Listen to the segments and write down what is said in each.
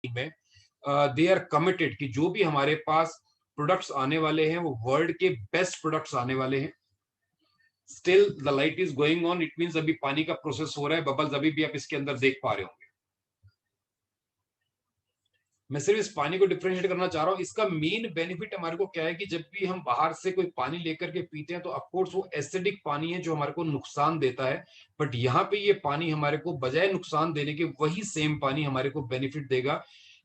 में they are committed कि जो भी हमारे पास प्रोडक्ट्स आने वाले हैं वो वर्ल्ड के बेस्ट प्रोडक्ट्स आने वाले हैं। Still the light is going on, it means अभी पानी का प्रोसेस हो रहा है, बबल्स अभी भी आप इसके अंदर देख पा रहे होंगे। मैं सिर्फ इस पानी को डिफरेंशिएट करना चाह रहा हूं। इसका मेन बेनिफिट हमारे को क्या है कि जब भी हम बाहर से कोई पानी लेकर के पीते हैं तो ऑफकोर्स वो एसिडिक पानी है जो हमारे को नुकसान देता है, बट यहाँ पे ये पानी हमारे को बजाय नुकसान देने के वही सेम पानी हमारे को बेनिफिट देगा।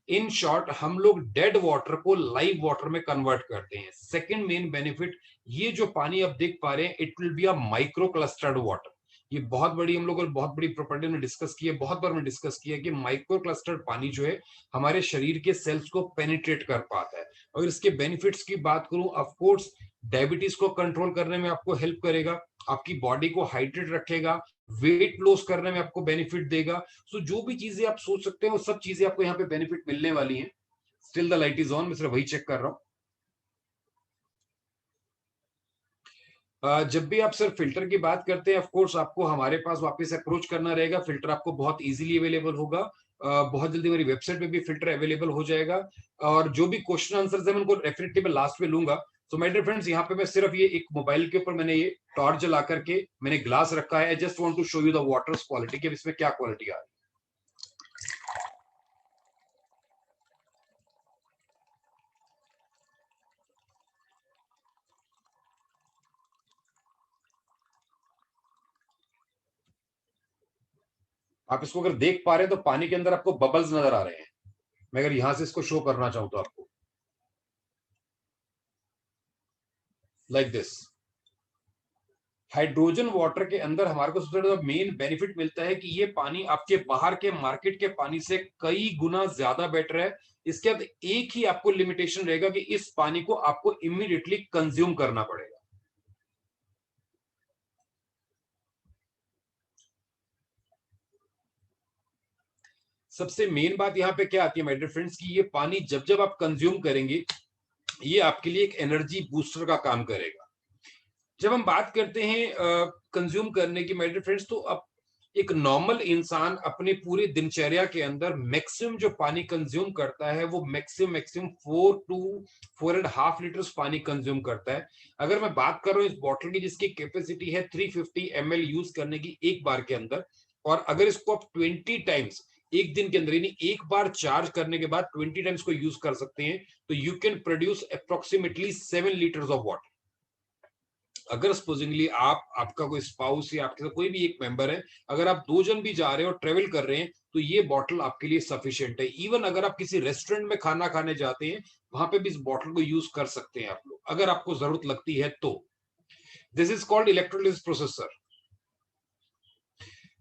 इन शॉर्ट हम लोग डेड वाटर को लाइव वाटर में कन्वर्ट करते हैं। सेकेंड मेन बेनिफिट, ये जो पानी आप देख पा रहे हैं it will be a micro clustered water. ये बहुत बड़ी हम लोग बहुत बड़ी प्रॉपर्टी में डिस्कस की है, बहुत बार में डिस्कस किया कि माइक्रो क्लस्टर्ड पानी जो है हमारे शरीर के सेल्स को पेनिट्रेट कर पाता है। अगर इसके बेनिफिट्स की बात करूं, ऑफ कोर्स डायबिटीज को कंट्रोल करने में आपको हेल्प करेगा, आपकी बॉडी को हाइड्रेट रखेगा, वेट लॉस करने में आपको बेनिफिट देगा। सो जो भी चीजें आप सोच सकते हैं वो सब चीजें आपको यहाँ पे बेनिफिट मिलने वाली हैं। Still the light is on, मैं सिर्फ वही चेक कर रहा हूं। जब भी आप सर फिल्टर की बात करते हैं, ऑफ कोर्स आपको हमारे पास वापस अप्रोच करना रहेगा। फिल्टर आपको बहुत इजीली अवेलेबल होगा, बहुत जल्दी मेरी वेबसाइट पे भी फिल्टर अवेलेबल हो जाएगा। और जो भी क्वेश्चन आंसर है मैं उनको डेफिनेटली मैं लास्ट में लूंगा। सो माय डियर फ्रेंड्स, यहाँ पे मैं सिर्फ ये एक मोबाइल के ऊपर मैंने ये टॉर्च जला करके मैंने ग्लास रखा है। I just want to show you the water quality कि इसमें क्या क्वालिटी आ रही है। आप इसको अगर देख पा रहे हैं तो पानी के अंदर आपको बबल्स नजर आ रहे हैं। मैं अगर यहां से इसको शो करना चाहूं तो आपको लाइक दिस। हाइड्रोजन वाटर के अंदर हमारे को सबसे ज्यादा मेन बेनिफिट मिलता है कि ये पानी आपके बाहर के मार्केट के पानी से कई गुना ज्यादा बेटर है। इसके बाद एक ही आपको लिमिटेशन रहेगा कि इस पानी को आपको इमीडिएटली कंज्यूम करना पड़ेगा। सबसे मेन बात यहां पे क्या आती है माय डियर फ्रेंड्स कि ये पानी जब जब आप कंज्यूम करेंगे ये आपके लिए एक एनर्जी बूस्टर का काम करेगा। जब हम बात करते हैं कंज्यूम करने की माय डियर फ्रेंड्स, तो अब एक नॉर्मल इंसान अपने पूरे दिनचर्या के अंदर मैक्सिमम जो पानी कंज्यूम करता है वो मैक्सिमम 4 to 4.5 लीटर पानी कंज्यूम करता है। अगर मैं बात कर रहा हूँ इस बॉटल की जिसकी कैपेसिटी है 350 ml यूज करने की एक बार के अंदर, और अगर इसको आप 20 टाइम्स एक दिन के अंदर यानी एक बार चार्ज करने के बाद 20 टाइम्स को यूज कर सकते हैं, तो you can produce approximately 7 litres of water. अगर सपोजिंगली आप आपका कोई स्पाउस या आपके साथ कोई भी एक मेंबर है, अगर आप 2 जन भी जा रहे हो ट्रेवल कर रहे हैं तो ये बॉटल आपके लिए सफिशिएंट है। इवन अगर आप किसी रेस्टोरेंट में खाना खाने जाते हैं वहां पे भी इस बॉटल को यूज कर सकते हैं आप लोग, अगर आपको जरूरत लगती है तो। This is called electrolysis processor.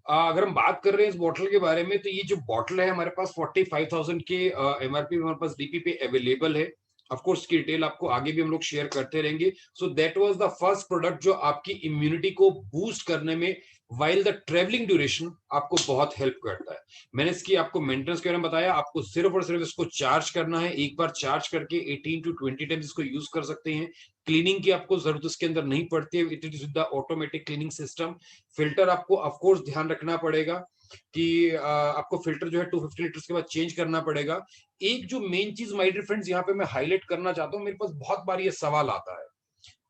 अगर हम बात कर रहे हैं इस बॉटल के बारे में, तो ये जो बॉटल है हमारे पास 45,000 के एमआरपी हमारे पास डीपी पे अवेलेबल है। ऑफ कोर्स की डिटेल आपको आगे भी हम लोग शेयर करते रहेंगे। So that was the first product जो आपकी इम्यूनिटी को बूस्ट करने में वाइल द ट्रेवलिंग ड्यूरेशन आपको बहुत हेल्प करता है। मैंने इसकी आपको मेंटेनेंस के बारे में बताया, आपको सिर्फ और सिर्फ इसको चार्ज करना है। एक बार चार्ज करके 18 to 20 टाइम्स इसको यूज कर सकते हैं। क्लीनिंग की आपको जरूरत इसके अंदर नहीं पड़ती है, it is with the automatic cleaning system. Filter आपको ऑफ कोर्स ध्यान रखना पड़ेगा कि आपको फिल्टर जो है 250 लीटर्स के बाद चेंज करना पड़ेगा। एक जो मेन चीज माय डियर फ्रेंड्स यहाँ पे मैं हाईलाइट करना चाहता हूँ, मेरे पास बहुत बार ये सवाल आता है,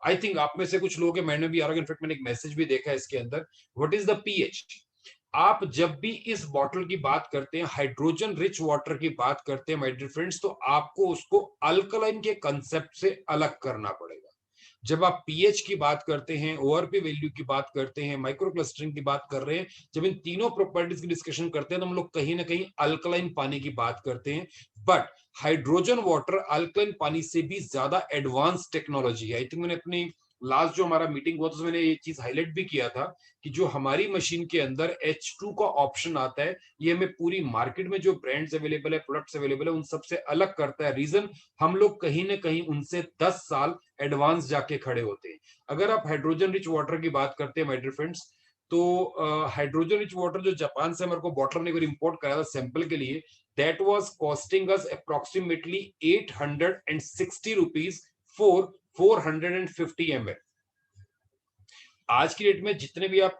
आई थिंक आप में से कुछ लोग हैं, मैंने भी आ रहा, इनफैक्ट मैंने एक मैसेज भी देखा है इसके अंदर, व्हाट इज द पीएच। आप जब भी इस बॉटल की बात करते हैं, हाइड्रोजन रिच वाटर की बात करते हैं माय डियर फ्रेंड्स, तो आपको उसको अल्कलाइन के कंसेप्ट से अलग करना पड़ेगा। जब आप पीएच की बात करते हैं, ओआरपी वैल्यू की बात करते हैं, माइक्रो क्लस्टरिंग की बात कर रहे हैं, जब इन तीनों प्रॉपर्टीज की डिस्कशन करते हैं तो हम लोग कहीं ना कहीं अल्कलाइन पानी की बात करते हैं। बट हाइड्रोजन वाटर अल्कलाइन पानी से भी ज्यादा एडवांस टेक्नोलॉजी है। आई थिंक मैंने अपनी लास्ट जो हमारा मीटिंग हुआ था उसमें मैंने ये चीज हाईलाइट भी किया था कि जो हमारी मशीन के अंदर H2 का ऑप्शन आता है, ये हमें पूरी मार्केट में जो ब्रांड्स अवेलेबल है, प्रोडक्ट्स अवेलेबल है, उन सबसे अलग करता है। रीजन, हम लोग कहीं ना कहीं उनसे 10 साल एडवांस जाके खड़े होते हैं। अगर आप हाइड्रोजन रिच वाटर की बात करते हैं माय डियर फ्रेंड्स, तो हाइड्रोजन रिच वाटर जो जापान से हमारे को बॉटल ने इंपोर्ट कराया था सैंपल के लिए, that was costing us approximately 860 rupees for 450 ml। आज की डेट में जितने भी आप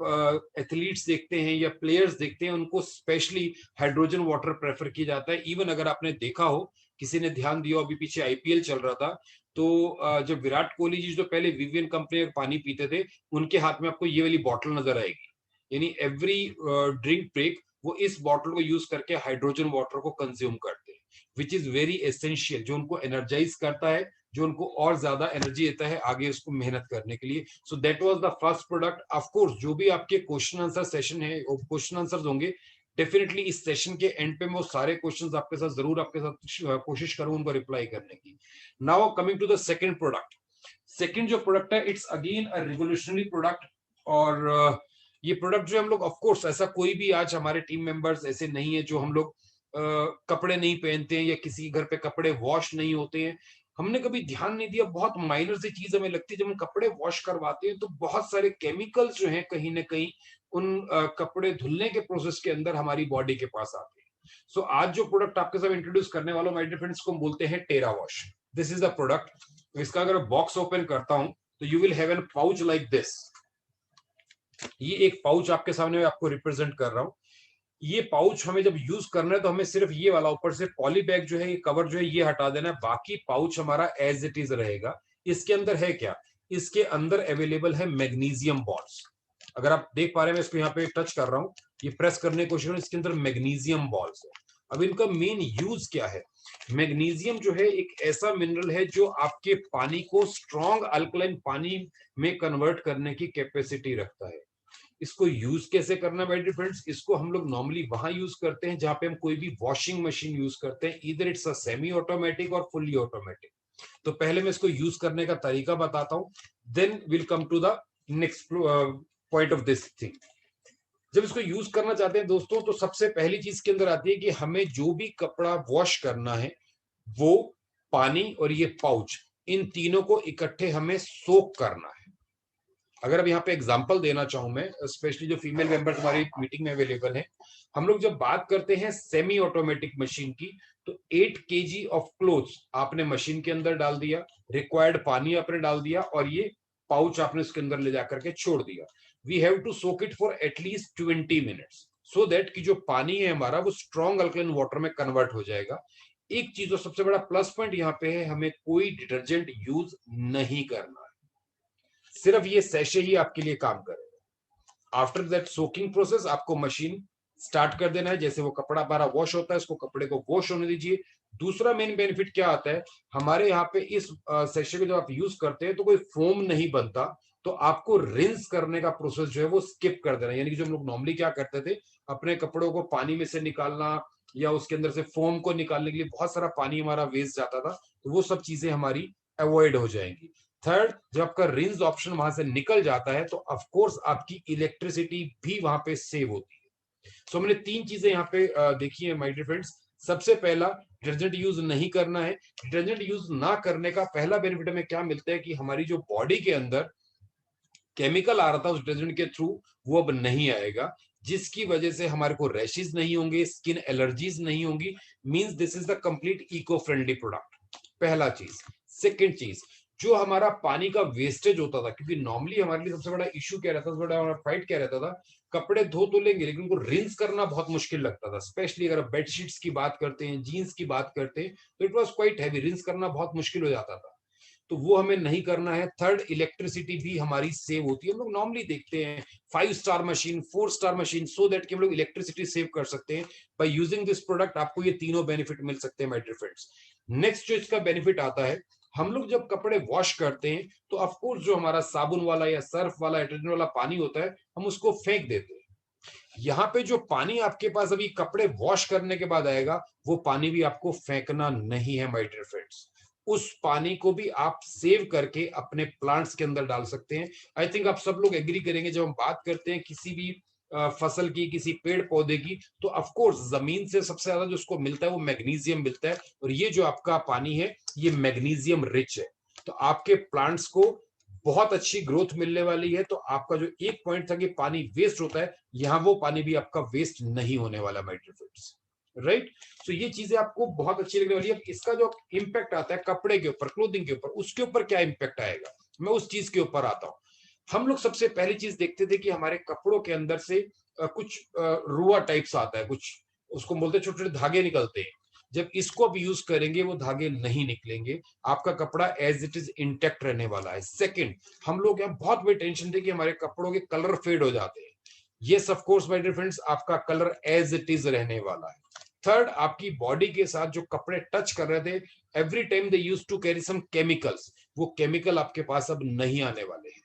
एथलीट्स देखते हैं या प्लेयर्स देखते हैं, उनको स्पेशली हाइड्रोजन वाटर प्रेफर किया जाता है। इवन अगर आपने देखा हो, किसी ने ध्यान दिया हो, अभी पीछे आईपीएल चल रहा था, तो जब विराट कोहली जी जो पहले विवियन कंपनी का पानी पीते थे, उनके हाथ में आपको ये वाली बॉटल नजर आएगी। यानी एवरी ड्रिंक ब्रेक वो इस बॉटल को यूज करके हाइड्रोजन वाटर को कंज्यूम करते हैं, विच इज वेरी एसेंशियल, जो उनको एनर्जाइज करता है, जो उनको और ज्यादा एनर्जी देता है आगे उसको मेहनत करने के लिए। So that was the first product. Of course जो भी आपके क्वेश्चन आंसर सेशन है, क्वेश्चन आंसर्स होंगे, डेफिनेटली इस सेशन के एंड पे मैं वो सारे क्वेश्चंस आपके साथ जरूर आपके साथ कोशिश करूंगा उनको रिप्लाई करने की। Now coming to the second product. Second जो प्रोडक्ट है, it's again a revolutionary product. और ये प्रोडक्ट जो हम लोग, ऑफ कोर्स ऐसा कोई भी आज हमारे टीम मेंबर्स ऐसे नहीं है जो हम लोग कपड़े नहीं पहनते हैं या किसी घर पे कपड़े वॉश नहीं होते हैं। हमने कभी ध्यान नहीं दिया, बहुत माइनर सी चीज हमें लगती है, जब हम कपड़े वॉश करवाते हैं तो बहुत सारे केमिकल्स जो हैं कहीं ना कहीं उन कपड़े धुलने के प्रोसेस के अंदर हमारी बॉडी के पास आते हैं। सो आज जो प्रोडक्ट आपके साथ इंट्रोड्यूस करने वाला हूं माय डियर फ्रेंड्स, को हम बोलते हैं Terra Wash. This is the product. इसका अगर बॉक्स ओपन करता हूं तो you will have an pouch like this. ये एक पाउच आपके सामने मैं आपको रिप्रेजेंट कर रहा हूं। ये पाउच हमें जब यूज करना है तो हमें सिर्फ ये वाला ऊपर से पॉली बैग जो है, ये कवर जो है, ये हटा देना है। बाकी पाउच हमारा एज इट इज रहेगा। इसके अंदर है क्या? इसके अंदर अवेलेबल है मैग्नीशियम बॉल्स। अगर आप देख पा रहे हैं, मैं इसको यहाँ पे टच कर रहा हूँ, ये प्रेस करने की कोशिश, इसके अंदर मैग्नीशियम बॉल्स है। अब इनका मेन यूज क्या है? मैग्नीशियम जो है एक ऐसा मिनरल है जो आपके पानी को स्ट्रॉन्ग अल्कलाइन पानी में कन्वर्ट करने की कैपेसिटी रखता है। इसको यूज कैसे करना है माय फ्रेंड्स? इसको हम लोग नॉर्मली वहां यूज करते हैं जहां पे हम कोई भी वॉशिंग मशीन यूज करते हैं, इधर इट्स अ सेमी ऑटोमेटिक और फुल्ली ऑटोमेटिक। तो पहले मैं इसको यूज करने का तरीका बताता हूं, then will come to the next point of this thing. जब इसको यूज करना चाहते हैं दोस्तों, तो सबसे पहली चीज के अंदर आती है कि हमें जो भी कपड़ा वॉश करना है, वो पानी और ये पाउच, इन तीनों को इकट्ठे हमें सोक करना है। अगर अब यहाँ पे एग्जांपल देना चाहूं मैं, स्पेशली जो फीमेल मेंबर्स हमारी मीटिंग में अवेलेबल हैं, हम लोग जब बात करते हैं सेमी ऑटोमेटिक मशीन की, तो 8 केजी ऑफ क्लोथ्स आपने मशीन के अंदर डाल दिया, रिक्वायर्ड पानी आपने डाल दिया, और ये पाउच आपने इसके अंदर ले जाकर के छोड़ दिया। We have to soak it for at least 20 minutes, so that कि जो पानी है हमारा वो स्ट्रॉन्ग अल्कलाइन वाटर में कन्वर्ट हो जाएगा। एक चीज और सबसे बड़ा प्लस पॉइंट यहाँ पे है, हमें कोई डिटर्जेंट यूज नहीं करना है, सिर्फ ये सैशे ही आपके लिए काम करेगा। आफ्टर दैट सोकिंग प्रोसेस आपको मशीन स्टार्ट कर देना है। जैसे वो कपड़ा हमारा वॉश होता है, उसको कपड़े को वॉश होने दीजिए। दूसरा मेन बेनिफिट क्या आता है हमारे यहाँ पे, इस सेशे को जब आप यूज करते हैं तो कोई फोम नहीं बनता, तो आपको रिंस करने का प्रोसेस जो है वो स्किप कर देना। यानी कि जो हम लोग नॉर्मली क्या करते थे, अपने कपड़ों को पानी में से निकालना या उसके अंदर से फोम को निकालने के लिए बहुत सारा पानी हमारा वेस्ट जाता था, तो वो सब चीजें हमारी अवॉइड हो जाएंगी। थर्ड, जब आपका रिंस ऑप्शन वहां से निकल जाता है तो ऑफ कोर्स आपकी इलेक्ट्रिसिटी भी वहां पे सेव होती है। सो हमने 3 चीजें यहाँ पे देखी है माय डियर फ्रेंड्स। सबसे पहला, डिटर्जेंट यूज नहीं करना है। डिटर्जेंट यूज ना करने का पहला बेनिफिट हमें क्या मिलता है कि हमारी जो बॉडी के अंदर केमिकल आ रहा था उस डिटर्जेंट के थ्रू, वो अब नहीं आएगा, जिसकी वजह से हमारे को रैशेज नहीं होंगे, स्किन एलर्जीज नहीं होंगी। Means this is the complete eco friendly product. पहला चीज। सेकंड चीज, जो हमारा पानी का वेस्टेज होता था, क्योंकि नॉर्मली हमारे लिए सबसे बड़ा इशू क्या रहता था, सबसे बड़ा फाइट क्या रहता था, कपड़े धो तो लेंगे लेकिन उनको रिंस करना बहुत मुश्किल लगता था। स्पेशली अगर बेडशीट्स की बात करते हैं, जीन्स की बात करते हैं, तो it was quite heavy, rinse करना बहुत मुश्किल हो जाता था। तो वो हमें नहीं करना है। थर्ड, इलेक्ट्रिसिटी भी हमारी सेव होती है। हम लोग नॉर्मली देखते हैं 5 star machine, 4 star machine, so that कि हम लोग इलेक्ट्रिसिटी सेव कर सकते हैं। बाय यूजिंग दिस प्रोडक्ट आपको ये तीनों बेनिफिट मिल सकते हैं माय डियर फ्रेंड्स। नेक्स्ट जो इसका बेनिफिट आता है, हम लोग जब कपड़े वॉश करते हैं तो ऑफकोर्स जो हमारा साबुन वाला या सर्फ वाला डिटर्जेंट वाला पानी होता है, हम उसको फेंक देते हैं। यहाँ पे जो पानी आपके पास अभी कपड़े वॉश करने के बाद आएगा, वो पानी भी आपको फेंकना नहीं है माय डियर फ्रेंड्स। उस पानी को भी आप सेव करके अपने प्लांट्स के अंदर डाल सकते हैं। आई थिंक आप सब लोग एग्री करेंगे, जब हम बात करते हैं किसी भी फसल की, किसी पेड़ पौधे की, तो ऑफ कोर्स जमीन से सबसे ज्यादा जो उसको मिलता है वो मैग्नीशियम मिलता है, और ये जो आपका पानी है ये मैग्नीशियम रिच है। तो आपके प्लांट्स को बहुत अच्छी ग्रोथ मिलने वाली है। तो आपका जो एक पॉइंट था कि पानी वेस्ट होता है, यहाँ वो पानी भी आपका वेस्ट नहीं होने वाला माय डियर फ्रेंड्स, राइट। तो ये चीजें आपको बहुत अच्छी लगने वाली है। इसका जो इम्पैक्ट आता है कपड़े के ऊपर, क्लोथिंग के ऊपर, उसके ऊपर क्या इम्पैक्ट आएगा, मैं उस चीज के ऊपर आता हूँ। हम लोग सबसे पहली चीज देखते थे कि हमारे कपड़ों के अंदर से कुछ रुआ टाइप्स आता है, कुछ उसको बोलते हैं, छोटे छोटे धागे निकलते हैं। जब इसको अब यूज करेंगे वो धागे नहीं निकलेंगे, आपका कपड़ा एज इट इज इंटेक्ट रहने वाला है। सेकंड, हम लोग यहाँ बहुत बड़ी टेंशन थी कि हमारे कपड़ों के कलर फेड हो जाते हैं। Yes of course my dear friends, आपका कलर एज इट इज रहने वाला है। थर्ड, आपकी बॉडी के साथ जो कपड़े टच कर रहे थे, every time they use to carry some chemicals, वो केमिकल आपके पास अब नहीं आने वाले हैं।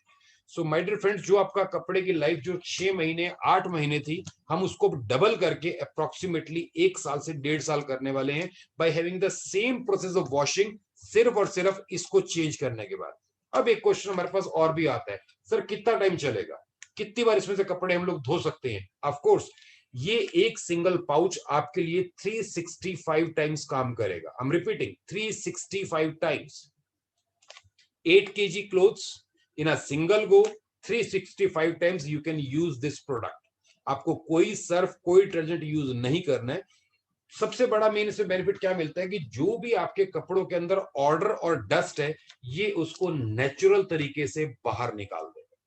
सो माय डियर फ्रेंड्स, जो आपका कपड़े की लाइफ जो 6 महीने 8 महीने थी, हम उसको डबल करके अप्रोक्सीमेटली 1 साल से 1.5 साल करने वाले हैं by having the same process of washing, सिर्फ और सिर्फ इसको चेंज करने के बाद। अब एक क्वेश्चन हमारे पास और भी आता है, सर कितना टाइम चलेगा, कितनी बार इसमें से कपड़े हम लोग धो सकते हैं? ऑफ कोर्स, ये एक सिंगल पाउच आपके लिए 365 टाइम्स काम करेगा। I am repeating, 365 times. 8 kg clothes in a single go, 365 times you can use this product. आपको कोई सर्फ, कोई डिटर्जेंट यूज नहीं करना है। सबसे बड़ा मेन इसमें बेनिफिट क्या मिलता है कि जो भी आपके कपड़ों के अंदर ऑर्डर और डस्ट है, ये उसको नेचुरल तरीके से बाहर निकाल देगा।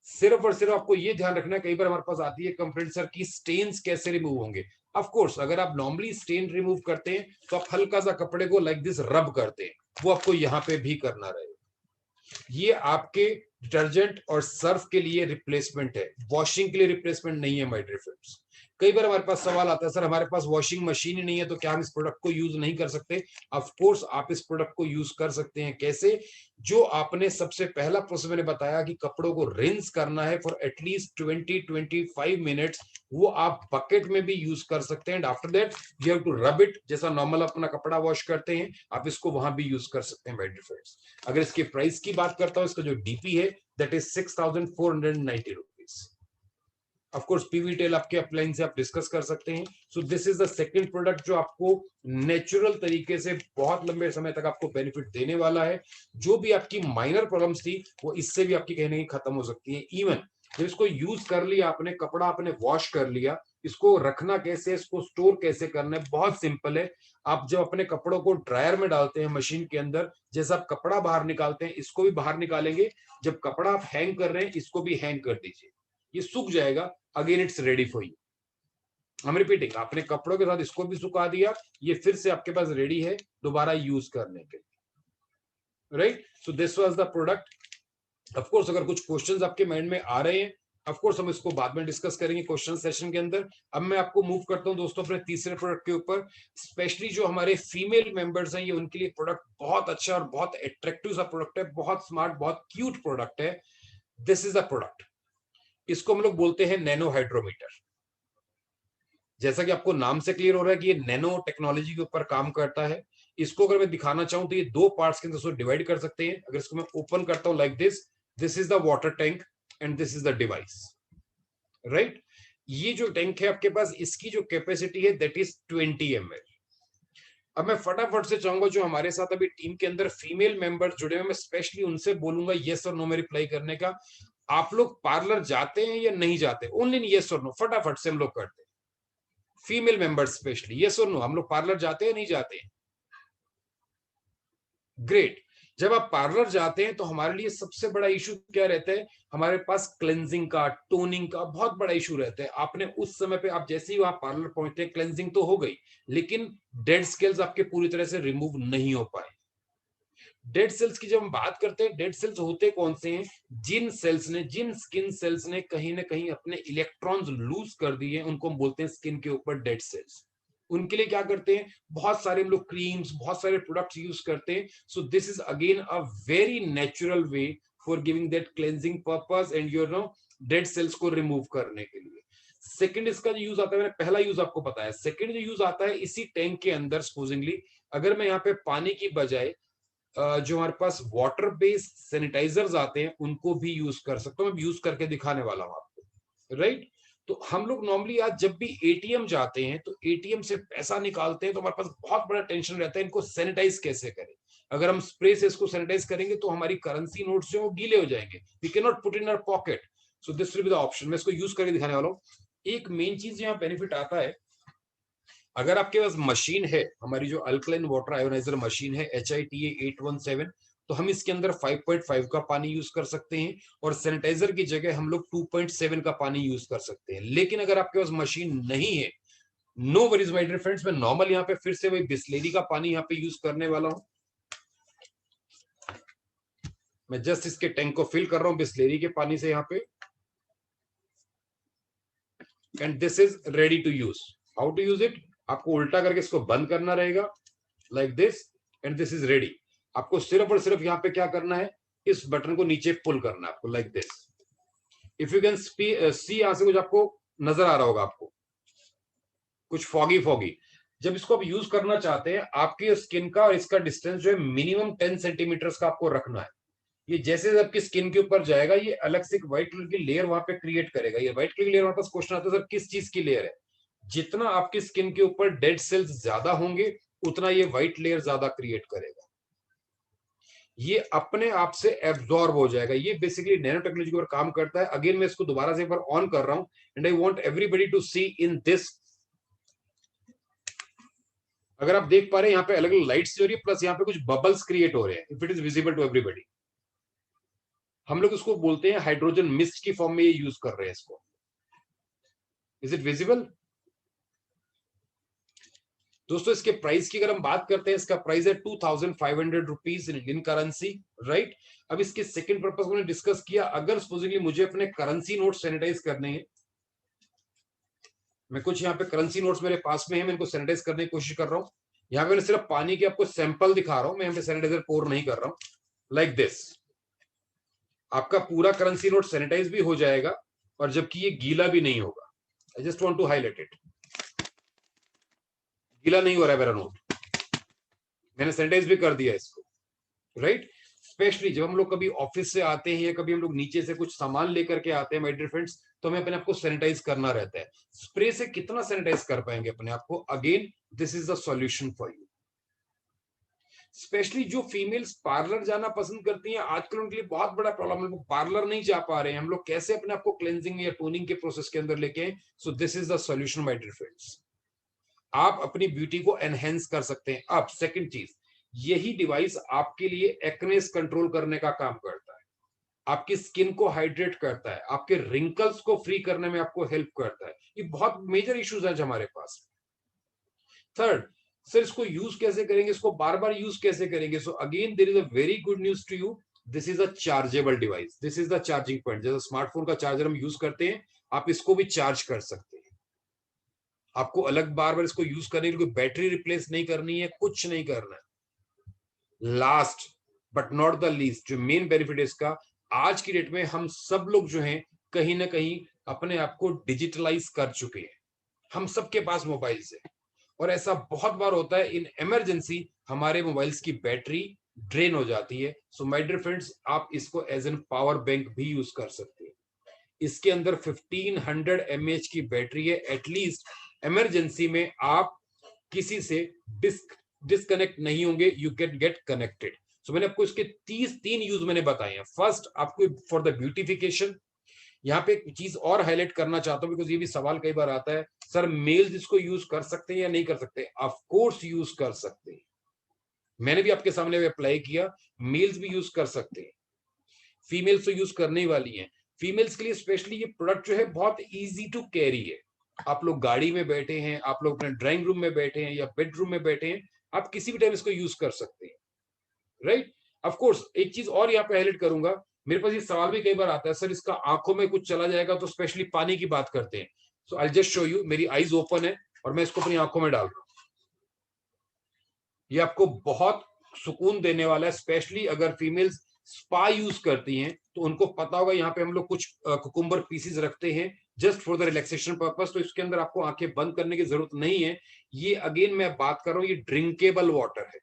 सिर्फ और सिर्फ आपको ये ध्यान रखना है, कई बार हमारे पास आती है कंप्लेंट, सर की स्टेन्स कैसे रिमूव होंगे? ऑफ कोर्स, अगर आप नॉर्मली स्टेन रिमूव करते हैं तो आप हल्का सा कपड़े को लाइक दिस रब करते हैं, वो आपको यहाँ पे भी करना रहेगा। ये आपके डिटर्जेंट और सर्फ के लिए रिप्लेसमेंट है, वॉशिंग के लिए रिप्लेसमेंट नहीं है माय डियर फ्रेंड्स। कई बार हमारे पास सवाल आता है, सर हमारे पास वॉशिंग मशीन ही नहीं है तो क्या हम इस प्रोडक्ट को यूज नहीं कर सकते? ऑफ कोर्स आप इस प्रोडक्ट को यूज कर सकते हैं। कैसे? जो आपने सबसे पहला प्रोसेस मैंने बताया कि कपड़ों को रिंस करना है फॉर एटलीस्ट 20-25 मिनट्स, वो आप बकेट में भी यूज कर सकते हैं। After that you have to rub it, जैसा नॉर्मल अपना कपड़ा वॉश करते हैं, आप इसको वहां भी यूज कर सकते हैं माय डियर फ्रेंड्स। अगर इसके प्राइस की बात करता हूं, इसका जो डीपी है that is 6490 rupees. Of course PV tell आपके अपलाइन से आप डिस्कस कर सकते हैं। So this is the second product जो आपको नेचुरल तरीके से बहुत लंबे समय तक आपको बेनिफिट देने वाला है। जो भी आपकी माइनर प्रॉब्लम्स थी वो इससे भी आपकी कहीं ना कहीं खत्म हो सकती है। इवन जब इसको यूज कर लिया आपने, कपड़ा आपने वॉश कर लिया, इसको रखना कैसे, इसको स्टोर कैसे करना है, बहुत सिंपल है। आप जब अपने कपड़ों को ड्रायर में डालते हैं मशीन के अंदर, जैसे आप कपड़ा बाहर निकालते हैं इसको भी बाहर निकालेंगे, जब कपड़ा आप हैंग कर रहे हैं इसको भी हैंग कर दीजिए, ये सूख जाएगा, again it's ready for you. हम रिपीटिंग, आपने कपड़ों के साथ इसको भी सुखा दिया, ये फिर से आपके पास रेडी है दोबारा यूज करने के लिए। Right, so this was the product. Of course अगर कुछ क्वेश्चंस आपके माइंड में आ रहे हैं, ऑफ कोर्स हम इसको बाद में डिस्कस करेंगे क्वेश्चन सेशन के अंदर। अब मैं आपको मूव करता हूं दोस्तों अपने तीसरे प्रोडक्ट के ऊपर। स्पेशली जो हमारे फीमेल मेंबर्स हैं, ये उनके लिए प्रोडक्ट बहुत अच्छा और बहुत अट्रैक्टिव सा प्रोडक्ट है, बहुत स्मार्ट, बहुत क्यूट प्रोडक्ट है। दिस इज द प्रोडक्ट, इसको हम लोग बोलते हैं नैनो हाइड्रोमीटर। जैसा कि आपको नाम से क्लियर हो रहा है कि ये नैनो टेक्नोलॉजी के ऊपर काम करता है। इसको अगर मैं दिखाना चाहूं तो ये दो पार्ट्स के अंदर इसको डिवाइड कर सकते हैं। अगर इसको मैं ओपन करता हूं like this, this is the water tank and this is the device. Right, ये जो टैंक है आपके पास, इसकी जो कैपेसिटी है दैट इज 20 ml। अब मैं फटाफट से चाहूंगा जो हमारे साथ अभी टीम के अंदर फीमेल मेंबर जुड़े हुए, मैं स्पेशली उनसे बोलूंगा यस और नो में रिप्लाई करने का। आप लोग पार्लर जाते हैं या नहीं जाते? ओनली यस और नो, फटाफट से हम लोग करते हैं। फीमेल मेंबर्स स्पेशली, यस और नो, हम लोग पार्लर जाते हैं नहीं जाते? ग्रेट। जब आप पार्लर जाते हैं तो हमारे लिए सबसे बड़ा इशू क्या रहता है? हमारे पास क्लेंजिंग का, टोनिंग का बहुत बड़ा इशू रहता है। आपने उस समय पे, आप जैसे ही वहां पार्लर पहुंचते हैं, क्लेंजिंग तो हो गई, लेकिन डेड स्केल्स आपके पूरी तरह से रिमूव नहीं हो पाए। डेड सेल्स की जब हम बात करते हैं, डेड सेल्स होते कौन से हैं? जिन सेल्स ने, जिन स्किन सेल्स ने कहीं ना कहीं अपने इलेक्ट्रॉन्स लूज कर दिए, उनको हम बोलते हैं स्किन के ऊपर डेड सेल्स। उनके लिए क्या करते हैं? बहुत सारे हम लोग क्रीम्स, बहुत सारे प्रोडक्ट्स यूज करते हैं। So this is again a very natural way for giving that cleansing purpose and your no dead cells को रिमूव करने के लिए। सेकंड इसका जो यूज आता है, मैंने पहला यूज आपको बताया, सेकंड जो यूज आता है इसी टैंक के अंदर, सपोजिंगली अगर मैं यहाँ पे पानी की बजाय जो हमारे पास वाटर बेस्ड सैनिटाइजर्स आते हैं उनको भी यूज कर सकता हूँ। मैं यूज करके दिखाने वाला हूँ आपको। राइट, तो हम लोग नॉर्मली आज जब भी एटीएम जाते हैं तो एटीएम से पैसा निकालते हैं तो हमारे पास बहुत बड़ा टेंशन रहता है इनको सैनिटाइज कैसे करें। अगर हम स्प्रे से इसको सैनिटाइज करेंगे तो हमारी करेंसी नोट्स जो गीले हो जाएंगे, we can not put in our pocket. So this will be the option. मैं इसको यूज करके दिखाने वाला हूँ। एक मेन चीज यहाँ बेनिफिट आता है, अगर आपके पास मशीन है, हमारी जो अल्कलाइन वाटर आयोनाइजर मशीन है HITA 817, तो हम इसके अंदर 5.5 का पानी यूज कर सकते हैं और सैनिटाइजर की जगह हम लोग 2.7 का पानी यूज कर सकते हैं। लेकिन अगर आपके पास मशीन नहीं है, no worries my dear friends, मैं नॉर्मल यहाँ पे फिर से वही बिस्लेरी का पानी यहाँ पे यूज करने वाला हूं। मैं जस्ट इसके टैंक को फिल कर रहा हूं बिस्लेरी के पानी से यहाँ पे, and this is ready to use. How to use it, आपको उल्टा करके इसको बंद करना रहेगा like this, and this is ready. आपको सिर्फ और सिर्फ यहाँ पे क्या करना है, इस बटन को नीचे पुल करना है आपको like this. If you can see, यहां से कुछ आपको नजर आ रहा होगा, आपको कुछ फॉगी फॉगी। जब इसको आप यूज करना चाहते हैं, आपकी स्किन का और इसका डिस्टेंस जो है मिनिमम 10 सेंटीमीटर का आपको रखना है। ये जैसे आपकी स्किन के ऊपर जाएगा, ये अलग से एक व्हाइट कलर की लेयर वहां पे क्रिएट करेगा। ये व्हाइट कलर की लेयर, हमारे पास क्वेश्चन आता है सर किस चीज की लेयर है। जितना आपकी स्किन के ऊपर डेड सेल्स ज्यादा होंगे, उतना ये व्हाइट लेयर ज्यादा क्रिएट करेगा। ये अपने आप से एब्जॉर्ब हो जाएगा। ये बेसिकली नैनो टेक्नोलॉजी के ऊपर काम करता है। अगेन मैं इसको दोबारा से एक बार ऑन कर रहा हूं, and I want everybody to see in this. अगर आप देख पा रहे हैं, यहाँ पे अलग अलग लाइट्स हो रही है, प्लस यहाँ पे कुछ बबल्स क्रिएट हो रहे हैं। If it is visible to everybody, हम लोग इसको बोलते हैं हाइड्रोजन मिस्ट की फॉर्म में ये यूज कर रहे हैं इसको। इज इट विजिबल दोस्तों? इसके प्राइस की अगर हम बात करते हैं, इसका प्राइस है 2500 rupees in Indian currency, right. अब इसके सेकंड पर्पस को डिस्कस किया। अगर सपोजिंगली मुझे अपने करेंसी नोट सैनिटाइज करने हैं, मैं कुछ यहाँ पे करेंसी नोट्स मेरे पास में है, मैं इनको सैनिटाइज करने की कोशिश कर रहा हूँ। यहाँ पे मैं सिर्फ पानी के आपको सैंपल दिखा रहा हूँ, मैं यहाँ पे सैनिटाइजर पोर नहीं कर रहा हूँ लाइक दिस। आपका पूरा करेंसी नोट सैनिटाइज भी हो जाएगा और जबकि ये गीला भी नहीं होगा। I just want to highlight it, गीला नहीं हो रहा है मेरा नोट, मैंने सैनिटाइज भी कर दिया इसको, राइट। स्पेशली जब हम लोग कभी ऑफिस से आते हैं या कभी हम लोग नीचे से कुछ सामान लेकर के आते हैं माय डियर फ्रेंड्स, तो हमें अपने आप को सैनिटाइज करना रहता है। स्प्रे से कितना सैनिटाइज कर पाएंगे अपने आप को? Again this is the solution for you. Specially जो फीमेल्स पार्लर जाना पसंद करती हैं, आजकल उनके लिए बहुत बड़ा प्रॉब्लम है, वो पार्लर नहीं जा पा रहे हैं। हम लोग कैसे अपने आप को क्लेंजिंग या टोनिंग के प्रोसेस के अंदर लेके? So this is the solution my dear friends. आप अपनी ब्यूटी को एनहेंस कर सकते हैं। अब सेकंड चीज, यही डिवाइस आपके लिए एक्नेस कंट्रोल करने का काम करता है, आपकी स्किन को हाइड्रेट करता है, आपके रिंकल्स को फ्री करने में आपको हेल्प करता है। ये बहुत मेजर इश्यूज है हमारे पास। थर्ड, सर इसको यूज कैसे करेंगे, इसको बार बार यूज कैसे करेंगे? So again there is a very good news to you, this is a chargeable device, this is the charging point. जैसे स्मार्टफोन का चार्जर हम यूज करते हैं, आप इसको भी चार्ज कर सकते हैं। आपको अलग बार बार इसको यूज करने के लिए बैटरी रिप्लेस नहीं करनी है, कुछ नहीं करना है। Last but not the least, जो मेन बेनिफिट है इसका, आज की डेट में हम सब लोग जो हैं कहीं ना कहीं अपने आप को डिजिटलाइज कर चुके हैं। हम सबके पास मोबाइल्स है, और ऐसा बहुत बार होता है इन इमरजेंसी हमारे मोबाइल्स की बैटरी ड्रेन हो जाती है। सो माय डियर फ्रेंड्स, आप इसको एज एन पावर बैंक भी यूज कर सकते हैं। इसके अंदर 1500 mAh की बैटरी है। एटलीस्ट इमरजेंसी में आप किसी से डिस्कनेक्ट नहीं होंगे, यू कैन गेट कनेक्टेड। सो मैंने आपको इसके 3 यूज मैंने बताए हैं। फर्स्ट, आपको फॉर द ब्यूटिफिकेशन। यहाँ पे एक चीज और हाईलाइट करना चाहता हूं, बिकॉज ये भी सवाल कई बार आता है, सर मेल्स इसको यूज कर सकते हैं या नहीं कर सकते? ऑफ कोर्स यूज कर सकते हैं, मैंने भी आपके सामने अप्लाई किया, मेल्स भी यूज कर सकते हैं, फीमेल्स तो यूज करने ही वाली हैं। फीमेल्स के लिए स्पेशली ये प्रोडक्ट जो है बहुत इजी टू कैरी है। आप लोग गाड़ी में बैठे हैं, आप लोग अपने ड्राइंग रूम में बैठे हैं या बेडरूम में बैठे हैं, आप किसी भी टाइम इसको यूज कर सकते हैं, राइट। ऑफ कोर्स एक चीज और यहाँ पे हाईलाइट करूंगा, मेरे पास ये सवाल भी कई बार आता है, सर इसका आंखों में कुछ चला जाएगा तो? स्पेशली पानी की बात करते हैं। सो आई जस्ट शो यू, मेरी आईज ओपन है और मैं इसको अपनी आंखों में डाल रहा हूं। ये आपको बहुत सुकून देने वाला है। स्पेशली अगर फीमेल्स स्पा यूज करती हैं तो उनको पता होगा, यहाँ पे हम लोग कुछ कुकुम्बर पीसेस रखते हैं just for the relaxation purpose. तो इसके अंदर आपको आंखें बंद करने की जरूरत नहीं है। ये अगेन मैं बात कर रहा हूँ, ये ड्रिंकेबल वाटर है,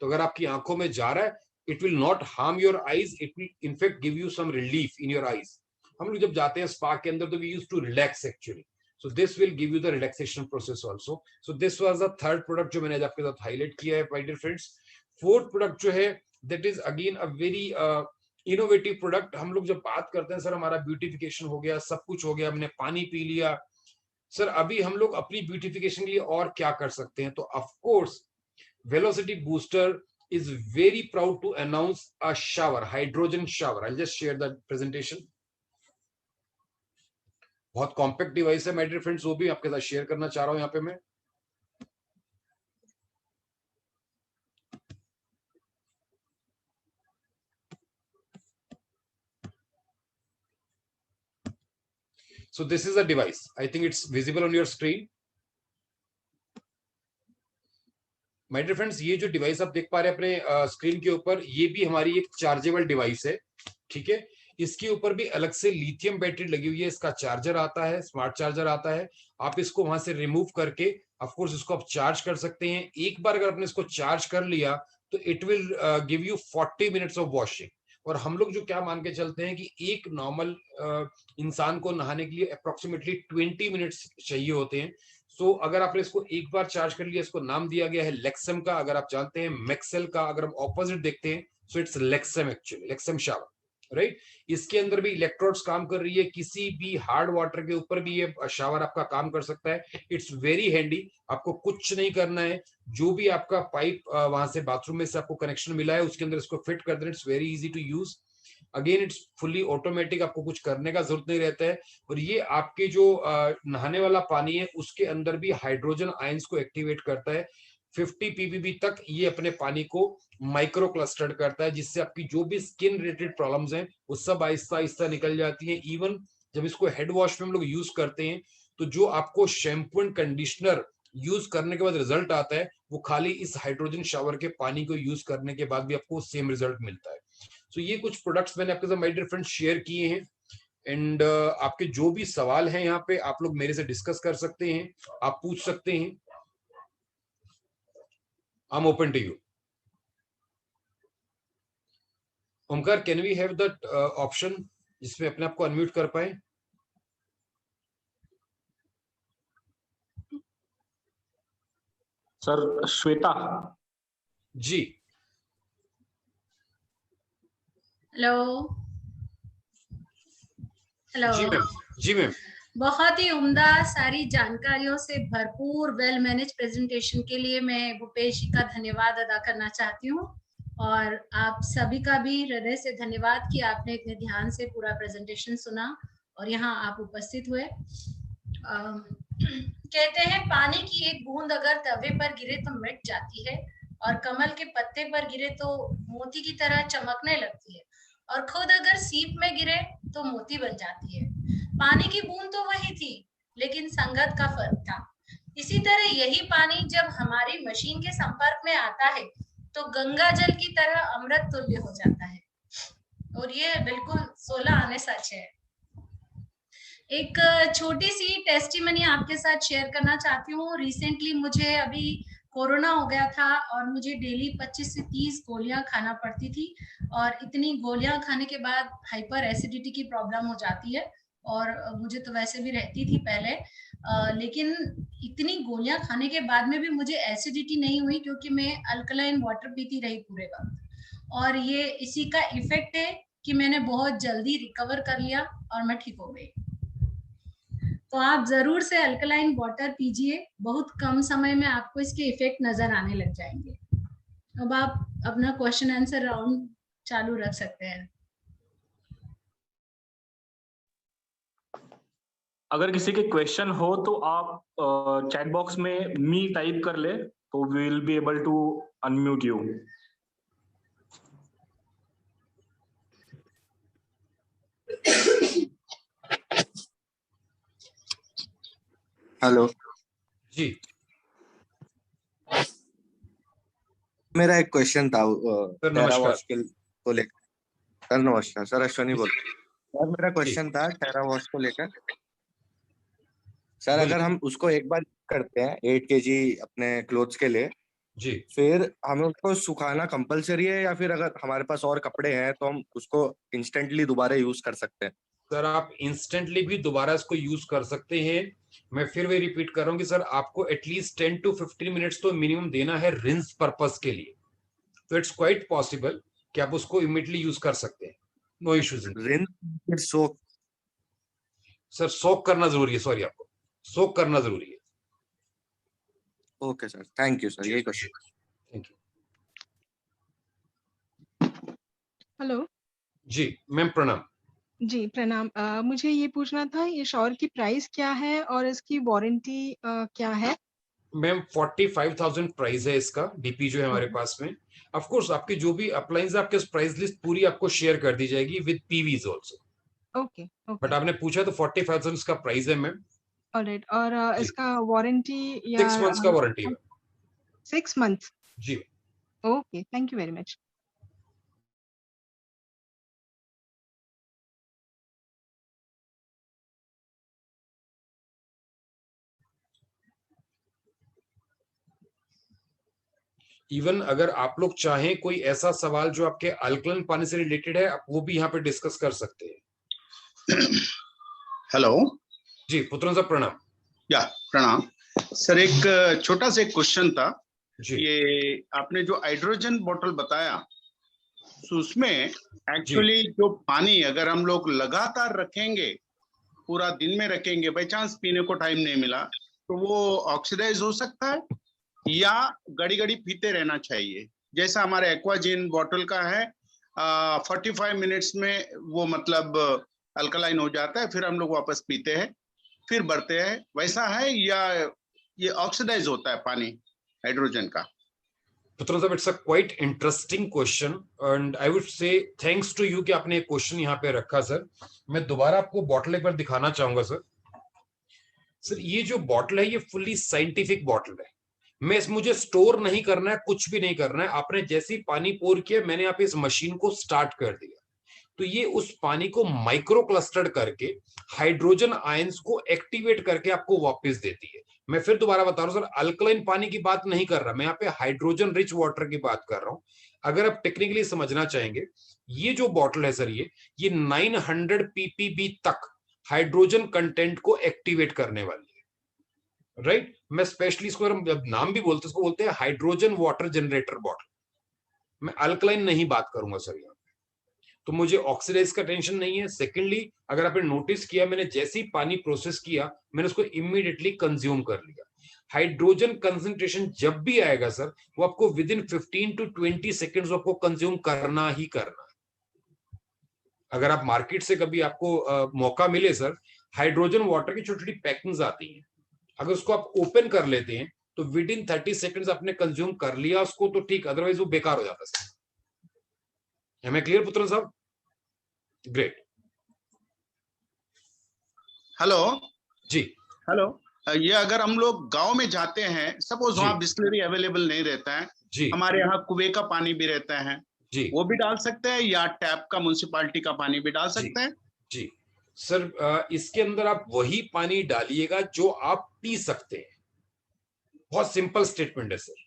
तो अगर आपकी आंखों में जा रहा है, it will not harm your eyes, it will in fact give you some relief in your eyes. हम लोग जब जाते हैं स्पा के अंदर तो we use to relax actually, so this will give you the relaxation process also. So this was the third product जो मैंने आज आपके साथ हाईलाइट किया है my dear friends. Fourth product जो है, that is again a very innovative product. हम लोग जब बात करते हैं सर हमारा ब्यूटिफिकेशन हो गया, सब कुछ हो गया, हमने पानी पी लिया, सर अभी हम लोग अपनी ब्यूटिफिकेशन के लिए और क्या कर सकते हैं? तो of course velocity booster is very proud to announce a shower, hydrogen shower. I'll just share the presentation. बहुत कॉम्पैक्ट डिवाइस है माय डियर फ्रेंड्स, वो भी आपके साथ शेयर करना चाह रहा हूं यहाँ पे मैं। So this is a device. I think it's visible on your screen. My dear friends, ये जो डिवाइस आप देख पा रहे हैं अपने स्क्रीन के ऊपर, ये भी हमारी एक चार्जेबल डिवाइस है, ठीक है। इसके ऊपर भी अलग से लिथियम बैटरी लगी हुई है, इसका चार्जर आता है, स्मार्ट चार्जर आता है। आप इसको वहां से रिमूव करके ऑफ कोर्स इसको आप चार्ज कर सकते हैं। एक बार अगर आपने इसको चार्ज कर लिया तो it will give you 40 minutes of washing. और हम लोग जो क्या मान के चलते हैं कि एक नॉर्मल इंसान को नहाने के लिए अप्रोक्सीमेटली 20 मिनट्स चाहिए होते हैं। सो अगर आपने इसको एक बार चार्ज कर लिया, इसको नाम दिया गया है लेक्सम का। अगर आप जानते हैं मैक्सेल का अगर हम ऑपोजिट देखते हैं, so it's Lexum, actually Lexum shower, right. इसके अंदर भी इलेक्ट्रोड्स काम कर रही है, किसी भी हार्ड वाटर के ऊपर भी ये शावर आपका काम कर सकता है। इट्स वेरी हैंडी, आपको कुछ नहीं करना है। जो भी आपका पाइप वहां से बाथरूम में से आपको कनेक्शन मिला है उसके अंदर इसको फिट कर देना। It's very easy to use. Again it's fully automatic, आपको कुछ करने का जरूरत नहीं रहता है। और ये आपके जो नहाने वाला पानी है उसके अंदर भी हाइड्रोजन आयंस को एक्टिवेट करता है। 50 पीपीबी तक ये अपने पानी को माइक्रो क्लस्टर्ड करता है, जिससे आपकी जो भी स्किन रिलेटेड प्रॉब्लम्स हैं वो सब आहिस्ता आहिस्ता निकल जाती हैं। इवन जब इसको हेड वॉश में हम लोग यूज करते हैं तो जो आपको शैम्पू एंड कंडीशनर यूज करने के बाद रिजल्ट आता है वो खाली इस हाइड्रोजन शावर के पानी को यूज करने के बाद भी आपको सेम रिजल्ट मिलता है। तो ये कुछ प्रोडक्ट्स मैंने आपके साथ माय डियर फ्रेंड्स शेयर किए हैं। एंड आपके जो भी सवाल हैं यहाँ पे आप लोग मेरे से डिस्कस कर सकते हैं, आप पूछ सकते हैं। I am open to you. Omkar, can we have that option जिसमें अपने आप को अनम्यूट कर पाए? Sir Shweta ji. Hello hello जी मैम, जी मैम। बहुत ही उम्दा सारी जानकारियों से भरपूर वेल मैनेज प्रेजेंटेशन के लिए मैं भूपेश जी का धन्यवाद अदा करना चाहती हूँ। और आप सभी का भी हृदय से धन्यवाद कि आपने इतने ध्यान से पूरा प्रेजेंटेशन सुना और यहाँ आप उपस्थित हुए। कहते हैं पानी की एक बूंद अगर तवे पर गिरे तो मिट जाती है और कमल के पत्ते पर गिरे तो मोती की तरह चमकने लगती है और खुद अगर सीप में गिरे तो मोती बन जाती है। पानी की बूंद तो वही थी लेकिन संगत का फर्क था। इसी तरह यही पानी जब हमारी मशीन के संपर्क में आता है तो गंगा जल की तरह अमृत तुल्य हो जाता है। और ये बिल्कुल 16 आने सच है। एक छोटी सी टेस्टिमनी आपके साथ शेयर करना चाहती हूँ। रिसेंटली मुझे अभी कोरोना हो गया था और मुझे डेली 25 से 30 गोलियां खाना पड़ती थी और इतनी गोलियां खाने के बाद हाइपर एसिडिटी की प्रॉब्लम हो जाती है और मुझे तो वैसे भी रहती थी पहले, लेकिन इतनी गोलियां खाने के बाद में भी मुझे एसिडिटी नहीं हुई क्योंकि मैं अल्कलाइन वाटर पीती रही पूरे वक्त। और ये इसी का इफेक्ट है कि मैंने बहुत जल्दी रिकवर कर लिया और मैं ठीक हो गई। तो आप जरूर से अल्कलाइन वाटर पीजिए, बहुत कम समय में आपको इसके इफेक्ट नजर आने लग जाएंगे। अब आप अपना क्वेश्चन आंसर राउंड चालू रख सकते हैं। अगर किसी के क्वेश्चन हो तो आप चैट बॉक्स में मी टाइप कर ले तो we will be able to unmute you. Hello जी, मेरा एक क्वेश्चन था सर टेरा नमस्कार। वॉश को लेकर। सर नमस्कार, सर अश्वनी बोल। सर मेरा क्वेश्चन था टेरा वॉश को लेकर। सर अगर हम उसको एक बार करते हैं 8 kg अपने क्लोथ्स के लिए जी, फिर हमें उसको सुखाना कंपलसरी है या फिर अगर हमारे पास और कपड़े हैं तो हम उसको इंस्टेंटली दोबारा यूज कर सकते हैं? सर आप इंस्टेंटली भी दोबारा इसको यूज कर सकते हैं। मैं फिर वही रिपीट कर रहा हूँ कि सर आपको एटलीस्ट 10 to 15 मिनट्स तो मिनिमम देना है रिंस पर्पस के लिए। तो इट्स क्वाइट पॉसिबल कि आप उसको इमीडिएटली यूज कर सकते हैं, no issues. Rinse soak? Sir soak करना जरूरी है, सॉरी आपको सोक करना जरूरी है। Okay sir, thank you sir, यही क्वेश्चन। Thank you. हेलो। जी मैम प्रणाम। जी, प्रणाम। मुझे ये पूछना था, ये शॉवर की प्राइस क्या है और इसकी वारंटी क्या है? मैम 45,000 प्राइस है इसका, डीपी जो है हमारे ओके, पास में। ऑफ कोर्स आपकी जो भी अप्लायंस आपके प्राइस लिस्ट पूरी आपको शेयर कर दी जाएगी with PVs also. Okay, but okay. आपने पूछा तो 45,000 इसका प्राइस है मैम। ऑलराइट। और जी इसका वारंटी या 6 मंथ्स का वारंटी है। 6 मंथ्स? जी okay, thank you very much. Even अगर आप लोग चाहें कोई ऐसा सवाल जो आपके अल्कलन पानी से रिलेटेड है, आप वो भी यहाँ पे डिस्कस कर सकते हैं। हेलो। जी पुत्रन साहब प्रणाम। या प्रणाम सर, एक छोटा सा क्वेश्चन था। जी ये आपने जो हाइड्रोजन बोतल बताया, तो उसमें जी एक्चुअली जो पानी अगर हम लोग लगातार रखेंगे, पूरा दिन में रखेंगे, बाई चांस पीने को टाइम नहीं मिला, तो वो ऑक्सीडाइज हो सकता है या घड़ी घड़ी पीते रहना चाहिए? जैसा हमारे एक्वाजिन बोतल का है, 45 मिनट्स में वो मतलब अल्कलाइन हो जाता है, फिर हम लोग वापस पीते हैं, फिर बढ़ते हैं, वैसा है या ये ऑक्सीडाइज होता है पानी हाइड्रोजन का? पुत्रन साहब it's a quite interesting question and I would say thanks to you कि आपने एक क्वेश्चन यहाँ पे रखा सर। मैं दोबारा आपको बॉटल एक बार दिखाना चाहूंगा सर। सर ये जो बॉटल है ये फुल्ली साइंटिफिक बॉटल है। मुझे स्टोर नहीं करना है, कुछ भी नहीं करना है। आपने जैसे ही पानी पोर किया, मैंने यहाँ पे इस मशीन को स्टार्ट कर दिया, तो ये उस पानी को माइक्रो क्लस्टर्ड करके हाइड्रोजन आयंस को एक्टिवेट करके आपको वापस देती है। मैं फिर दोबारा बता रहा हूं सर, अल्कलाइन पानी की बात नहीं कर रहा मैं, यहाँ पे हाइड्रोजन रिच वाटर की बात कर रहा हूं। अगर आप टेक्निकली समझना चाहेंगे, ये जो बॉटल है सर, ये 900 ppb तक हाइड्रोजन कंटेंट को एक्टिवेट करने वाली है। राइट, मैं स्पेशली इसको नाम भी बोलते हैं, इसको बोलते हैं हाइड्रोजन वाटर जनरेटर बॉटल। मैं अल्कलाइन नहीं बात करूंगा सर यहाँ, तो मुझे ऑक्सीडाइज का टेंशन नहीं है। सेकेंडली, अगर आपने नोटिस किया, मैंने जैसे ही पानी प्रोसेस किया, मैंने उसको इमीडिएटली कंज्यूम कर लिया। हाइड्रोजन कंसंट्रेशन जब भी आएगा सर, वो आपको विद इन 15 to 20 सेकेंड्स आपको कंज्यूम करना ही करना है। अगर आप मार्केट से कभी आपको मौका मिले सर, हाइड्रोजन वाटर की छोटी छोटी पैकिंग्स आती हैं, अगर उसको आप ओपन कर लेते हैं तो विद इन 30 सेकेंड्स आपने कंज्यूम कर लिया उसको तो ठीक, अदरवाइज वो बेकार हो जाता है। हमें क्लियर पुत्र साहब? ग्रेट। हेलो जी हेलो। ये अगर हम लोग गांव में जाते हैं, सपोज वहाँ बिस्लरी अवेलेबल नहीं रहता है, जी हमारे यहाँ कुएं का पानी भी रहता है, जी वो भी डाल सकते हैं या टैप का म्युनिसिपालिटी का पानी भी डाल सकते हैं? जी सर, इसके अंदर आप वही पानी डालिएगा जो आप पी सकते हैं। बहुत सिंपल स्टेटमेंट है सर।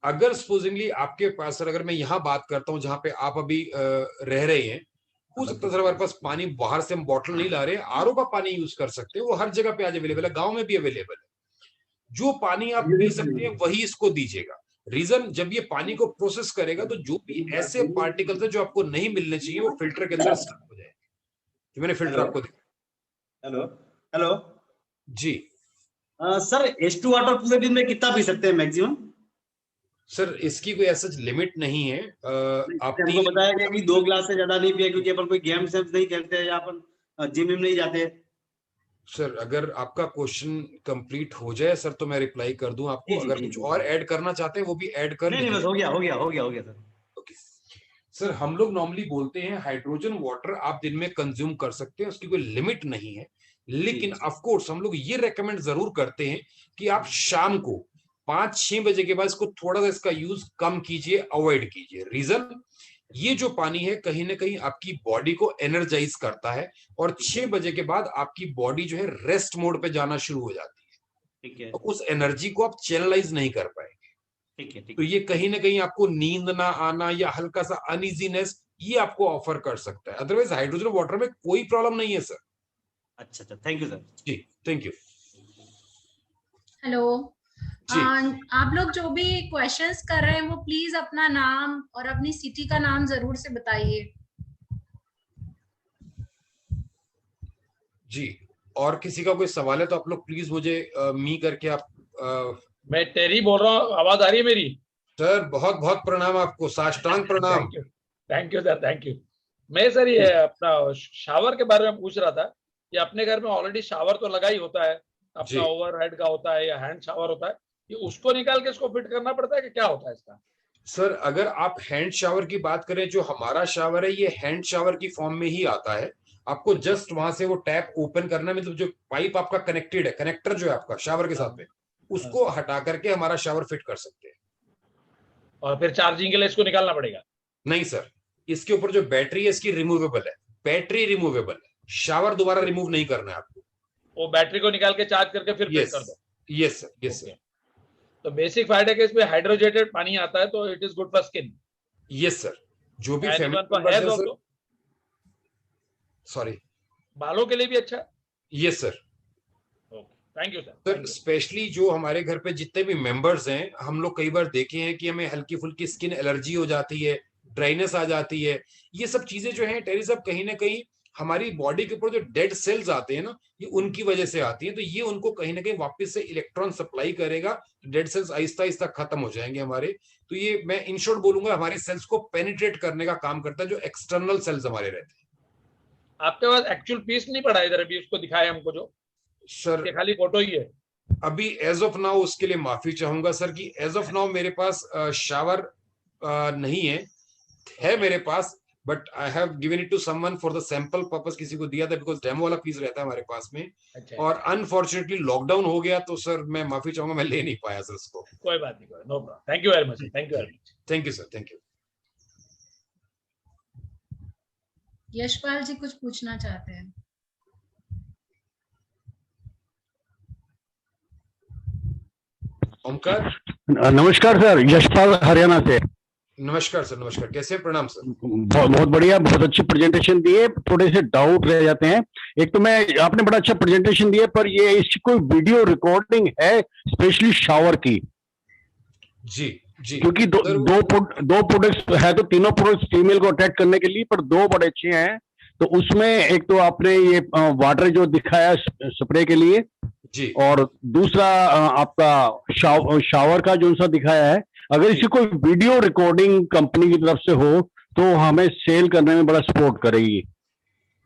अगर सपोजिंगली आपके पास सर, अगर मैं यहाँ बात करता हूँ जहां पे आप अभी रह रहे हैं, हो सकता है सर हमारे पास पानी बाहर से हम बॉटल नहीं ला रहे, आरओ का पानी यूज कर सकते हैं, वो हर जगह पे आज अवेलेबल है, गांव में भी अवेलेबल है। जो पानी आप पी सकते हैं वही इसको दीजिएगा। रीजन, जब ये पानी को प्रोसेस करेगा तो जो भी ऐसे पार्टिकल्स है जो आपको नहीं मिलने चाहिए, वो फिल्टर के अंदर स्टक हो जाएंगे। जो मैंने फिल्टर आपको दिखाया। हेलो हेलो जी सर, H2 वाटर पूरे दिन में कितना पी सकते हैं मैक्सिमम? सर इसकी कोई ऐसा लिमिट नहीं है। आप हमको बताया गया कि 2 गिलास से ज्यादा नहीं पिए, क्योंकि अपन कोई गेम सेम्स नहीं खेलते या अपन जिम में नहीं जाते। सर अगर आपका क्वेश्चन कंप्लीट हो जाए सर तो मैं रिप्लाई कर दूं आपको। जी, अगर जी, कुछ जी। और ऐड करना चाहते हैं वो भी ऐड कर नहीं बस हो गया सर। ओके सर, हम लोग नॉर्मली बोलते हैं हाइड्रोजन वाटर आप दिन में कंज्यूम कर सकते हैं, उसकी कोई लिमिट नहीं है। लेकिन ऑफ कोर्स हम लोग ये रेकमेंड जरूर करते हैं कि आप शाम को 5-6 बजे के बाद इसको थोड़ा सा इसका यूज कम कीजिए, अवॉइड कीजिए। रीजन, ये जो पानी है कहीं ना कहीं आपकी बॉडी को एनर्जाइज करता है, और 6 बजे के बाद आपकी बॉडी जो है रेस्ट मोड पे जाना शुरू हो जाती है। ठीक है, तो उस एनर्जी को आप चैनलाइज नहीं कर पाएंगे। ठीक है, ठीक तो ये कहीं ना कहीं आपको नींद ना आना या हल्का सा अनइजीनेस ये आपको ऑफर कर सकता है। अदरवाइज हाइड्रोजन वाटर में कोई प्रॉब्लम नहीं है सर। अच्छा, थैंक यू सर। जी थैंक यू। हेलो, जी आप लोग जो भी क्वेश्चंस कर रहे हैं वो प्लीज अपना नाम और अपनी सिटी का नाम जरूर से बताइए। जी, और किसी का कोई सवाल है तो आप लोग प्लीज मुझे मी करके आप मैं टेरी बोल रहा हूँ, आवाज आ रही है मेरी? सर बहुत बहुत प्रणाम आपको, साष्टांग प्रणाम। Thank you sir, thank you. मैं सर ये अपना शावर के बारे में पूछ रहा था कि अपने घर में ऑलरेडी शावर तो लगा ही होता है, जी। अपना ओवरहेड का होता है या हैंड शावर होता है, कि उसको निकाल के इसको फिट करना पड़ता है कि क्या होता है इसका? सर अगर आप हैंड शावर की बात करें, जो हमारा शावर है ये हैंड शावर की फॉर्म में ही आता है। आपको जस्ट वहां से वो टैप ओपन करना, मतलब जो पाइप आपका कनेक्टेड है, कनेक्टर जो है आपका शावर के साथ में, उसको हटा करके हमारा शावर फिट कर सकते हैं। और फिर चार्जिंग के लिए इसको निकालना पड़ेगा? नहीं सर, इसके ऊपर जो बैटरी है इसकी रिमूवेबल है, बैटरी रिमूवेबल है, शावर दोबारा रिमूव नहीं करना है आपको। वो बैटरी को निकाल के चार्ज करके फिर फिट कर दो? Yes sir, yes sir. तो बेसिक फायदा है कि इसमें हाइड्रोजेटेड पानी आता है, तो it is good for skin. Yes sir, जो भी सॉरी, बालों के लिए भी अच्छा है। Yes sir. Thank you sir. Sir specially जो हमारे घर पे जितने भी मेंबर्स हैं, हम लोग कई बार देखे हैं कि हमें हल्की फुल्की स्किन एलर्जी हो जाती है, ड्राइनेस आ जाती है। ये सब चीजें जो हैं टेरी साहब, कहीं ना कहीं हमारी बॉडी के ऊपर जो डेड सेल्स आते हैं ना, ये उनकी वजह से आती है। तो ये उनको कहीं ना कहीं वापस से इलेक्ट्रॉन सप्लाई करेगा, डेड सेल्स आहिस्ता आहिस्ता खत्म हो जाएंगे हमारे। तो ये मैं इन शॉर्ट बोलूंगा, हमारे सेल्स को पेनिट्रेट करने का काम करता है, जो एक्सटर्नल सेल्स हमारे रहते हैं। आपके पास एक्चुअल पीस नहीं पड़ा इधर अभी, उसको दिखाया हमको जो सर खाली फोटो ही है अभी एज ऑफ नाउ, उसके लिए माफी चाहूंगा सर कि एज ऑफ नाउ मेरे पास शावर नहीं है मेरे पास, but I have given it to someone for the sample purpose, किसी को दिया था, बिकॉज डेमो वाला पीस रहता है हमारे पास में। अच्छा। और अनफॉर्चुनेटली लॉकडाउन हो गया, तो सर मैं माफी चाहूंगा, मैं ले नहीं पाया सर उसको। कोई बात नहीं, no problem. Thank you very much, thank you very much. Thank you sir, thank you. Yashpal ji कुछ पूछना चाहते हैं? ओमकार, नमस्कार सर, यशपाल हरियाणा से। नमस्कार सर, नमस्कार, कैसे हैं? प्रणाम सर। बहुत बढ़िया, बहुत अच्छी प्रेजेंटेशन दी है। थोड़े से डाउट रह जाते हैं। एक तो आपने बड़ा अच्छा प्रेजेंटेशन दिया, पर ये इसकी कोई वीडियो रिकॉर्डिंग है स्पेशली शावर की? जी जी, क्योंकि दो प्रोडक्ट्स है, तो तीनों प्रोडक्ट्स फीमेल को अट्रैक्ट करने के लिए, पर दो बड़े अच्छे हैं। तो उसमें एक तो आपने ये वाटर जो दिखाया स्प्रे के लिए जी, और दूसरा आपका शावर का जो सा दिखाया है। अगर इसकी कोई वीडियो रिकॉर्डिंग कंपनी की तरफ से हो तो हमें सेल करने में बड़ा सपोर्ट करेगी।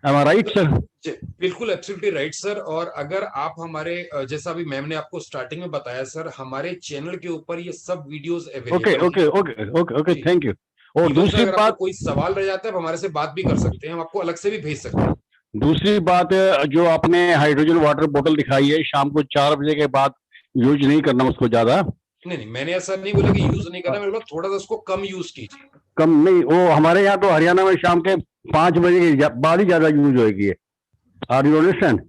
एम आई राइट सर? बिल्कुल एब्सोल्युटली राइट सर। और अगर आप हमारे, जैसा अभी मैम ने आपको स्टार्टिंग में बताया सर, हमारे चैनल के ऊपर ये सब वीडियोस अवेलेबल हैं। Okay, thank you. और दूसरी बात, कोई सवाल रह जाता है, हमारे से बात भी कर सकते हैं, हम आपको अलग से भी भेज सकते हैं। दूसरी बात, जो आपने हाइड्रोजन वाटर बोतल दिखाई है, शाम को 4 बजे के बाद यूज नहीं करना उसको ज्यादा। नहीं, मैंने ऐसा नहीं बोला कि यूज नहीं करना, मैंने बोला थोड़ा सा उसको कम यूज कीजिए। कम नहीं, वो हमारे यहाँ तो हरियाणा में शाम के 5 बजे के बाद ही ज्यादा यूज होगी। Are you understand?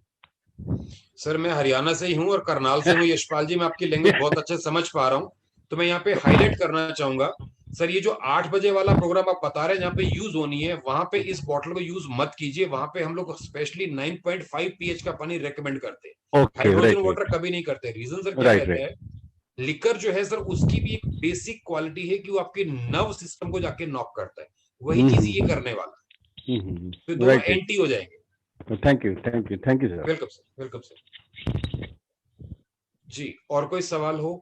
सर मैं हरियाणा से ही हूँ और करनाल से हूँ यशपाल जी, मैं आपकी लैंग्वेज बहुत अच्छे से समझ पा रहा हूँ। तो मैं यहाँ पे हाईलाइट करना चाहूंगा सर, ये जो 8 बजे वाला प्रोग्राम आप बता रहे हैं, जहाँ पे यूज होनी है, वहां पे इस बॉटल को यूज मत कीजिए। वहां पे हम लोग स्पेशली 9.5 pH का पानी रेकमेंड करते हैं, हाइड्रोजन वाटर कभी नहीं करते। रीजन सर क्या रहता है, लिकर जो है सर, उसकी भी एक बेसिक क्वालिटी है कि वो आपके नर्व सिस्टम को जाके नॉक करता है। वही चीज ये करने वाला है, तो दोनों एंटी हो जाएंगे। Thank you sir. Welcome sir, welcome sir जी। और कोई सवाल हो?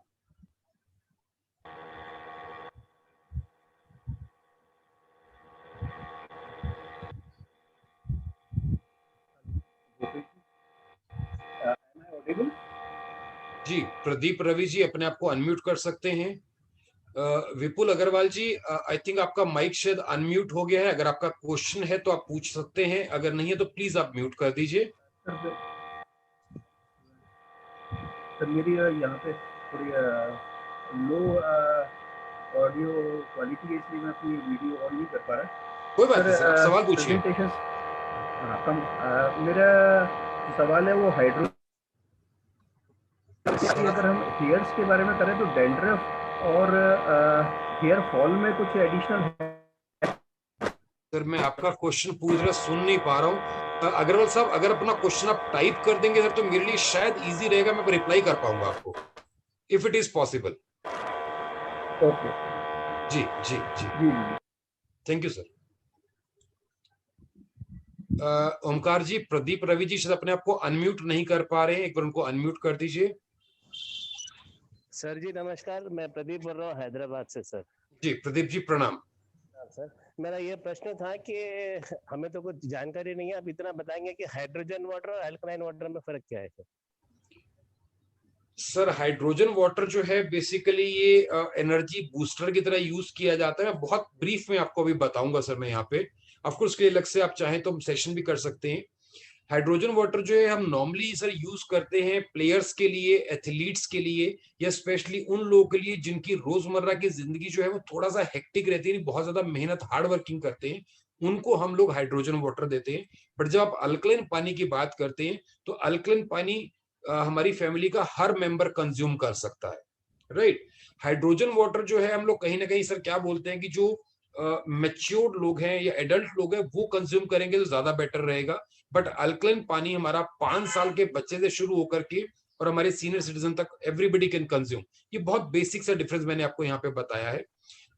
जी, प्रदीप रवि जी अपने आप को अनम्यूट कर सकते हैं। विपुल अग्रवाल जी, आई थिंक आपका माइक शायद अनम्यूट हो गया है। अगर आपका क्वेश्चन है तो आप पूछ सकते हैं, अगर नहीं है तो प्लीज आप म्यूट कर दीजिए। सर मेरी यहाँ पे थोड़ी लो ऑडियो क्वालिटी है, इसलिए मैं अपनी वीडियो ऑन नहीं कर पा रहा। कोई बात नहीं सर, आप सवाल पूछिए। मेरा सवाल है वो हाइड्रो, अगर हम हेयर्स के बारे में करें तो डैंड्रफ और हेयर फॉल में कुछ एडिशनल है? सर मैं आपका क्वेश्चन पूछ रहा, सुन नहीं पा रहा हूँ। अग्रवाल साहब, अगर अपना क्वेश्चन आप टाइप कर देंगे सर, तो मेरे लिए शायद इजी रहेगा, मैं रिप्लाई कर पाऊंगा आपको, if it is possible. Okay जी जी जी, thank you sir. Omkar ji, Pradeep Ravi ji शायद अपने आप को अनम्यूट नहीं कर पा रहे हैं, एक बार उनको अनम्यूट कर दीजिए। सर जी नमस्कार, मैं प्रदीप बोल रहा हूँ हैदराबाद से सर। जी प्रदीप जी प्रणाम। सर मेरा ये प्रश्न था कि हमें तो कुछ जानकारी नहीं है, आप इतना बताएंगे कि हाइड्रोजन वाटर और अल्कलाइन वाटर में फर्क क्या है सर? हाइड्रोजन वाटर जो है बेसिकली ये एनर्जी बूस्टर की तरह यूज किया जाता है। बहुत ब्रीफ में आपको अभी बताऊंगा सर मैं यहाँ पे। ऑफ कोर्स के अलग से आप चाहें तो हम सेशन भी कर सकते हैं। हाइड्रोजन वाटर जो है हम नॉर्मली सर यूज करते हैं प्लेयर्स के लिए, एथलीट्स के लिए, या स्पेशली उन लोगों के लिए जिनकी रोजमर्रा की जिंदगी जो है वो थोड़ा सा हेक्टिक रहती है, बहुत ज्यादा मेहनत हार्ड वर्किंग करते हैं, उनको हम लोग हाइड्रोजन वाटर देते हैं। बट जब आप अल्कलाइन पानी की बात करते हैं तो अल्कलाइन पानी हमारी फैमिली का हर मेंबर कंज्यूम कर सकता है, राइट। हाइड्रोजन वाटर जो है हम लोग कहीं ना कहीं सर क्या बोलते हैं कि जो मैच्योर्ड लोग हैं या एडल्ट लोग हैं वो कंज्यूम करेंगे तो ज्यादा बेटर रहेगा। बट अल्कलाइन पानी हमारा 5 साल के बच्चे से शुरू होकर के और हमारे सीनियर सिटीजन तक एवरीबडी कैन कंज्यूम। ये बहुत बेसिक सा डिफरेंस मैंने आपको यहाँ पे बताया है।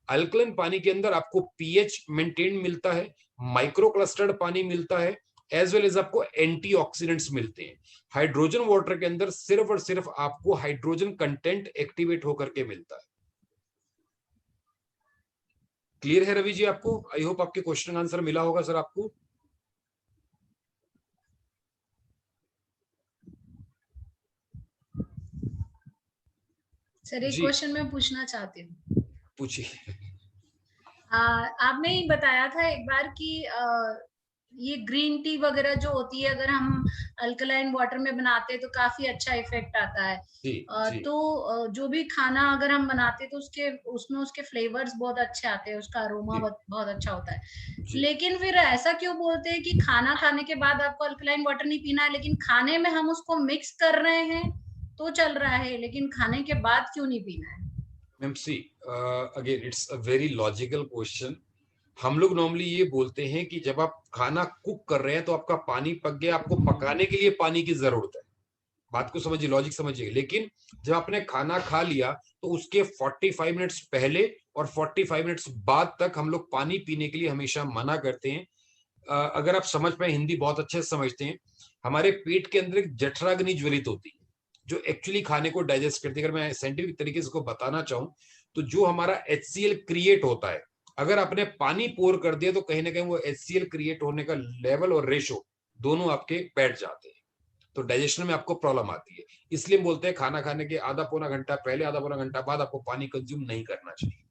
अल्कलाइन पानी के अंदर आपको पीएच मेंटेन मिलता है, माइक्रो क्लस्टर्ड पानी मिलता है, एज वेल एज आपको एंटीऑक्सीडेंट्स मिलते हैं। हाइड्रोजन वाटर के अंदर सिर्फ और सिर्फ आपको हाइड्रोजन कंटेंट एक्टिवेट होकर के मिलता है। क्लियर है रवि जी आपको? आई होप आपके क्वेश्चन आंसर मिला होगा सर आपको। सर एक क्वेश्चन मैं पूछना चाहती हूँ। पूछिए। आपने ही बताया था एक बार कि ये ग्रीन टी वगैरह जो होती है अगर हम अल्कलाइन वाटर में बनाते हैं तो काफी अच्छा इफेक्ट आता है। जी। तो जो भी खाना अगर हम बनाते हैं तो उसमें उसके फ्लेवर्स बहुत अच्छे आते हैं, उसका अरोमा बहुत अच्छा होता है। लेकिन फिर ऐसा क्यों बोलते हैं कि खाना खाने के बाद आपको अल्कलाइन वाटर नहीं पीना है, लेकिन खाने में हम उसको मिक्स कर रहे हैं तो चल रहा है, लेकिन खाने के बाद क्यों नहीं पीना है? Ma'am see again it's a very logical question. हम लोग नॉर्मली ये बोलते हैं कि जब आप खाना कुक कर रहे हैं तो आपका पानी पक गया, आपको पकाने के लिए पानी की जरूरत है। बात को समझिए, लॉजिक समझिए। लेकिन जब आपने खाना खा लिया तो उसके 45 मिनट्स पहले और 45 मिनट्स बाद तक हम लोग पानी पीने के लिए हमेशा मना करते हैं। अगर आप समझ पाए, हिंदी बहुत अच्छे से समझते हैं, हमारे पेट के अंदर एक जठराग्नि ज्वलित होती है जो एक्चुअली खाने को डाइजेस्ट करती है। अगर मैं साइंटिफिक तरीके से इसको बताना चाहूं तो जो हमारा HCl क्रिएट होता है, अगर आपने पानी पोर कर दिया तो कहीं ना कहीं वो HCl क्रिएट होने का लेवल और रेशो दोनों आपके बैठ जाते हैं, तो डाइजेशन में आपको प्रॉब्लम आती है। इसलिए हम बोलते हैं खाना खाने के आधा पौना घंटा पहले, आधा पौना घंटा बाद आपको पानी कंज्यूम नहीं करना चाहिए।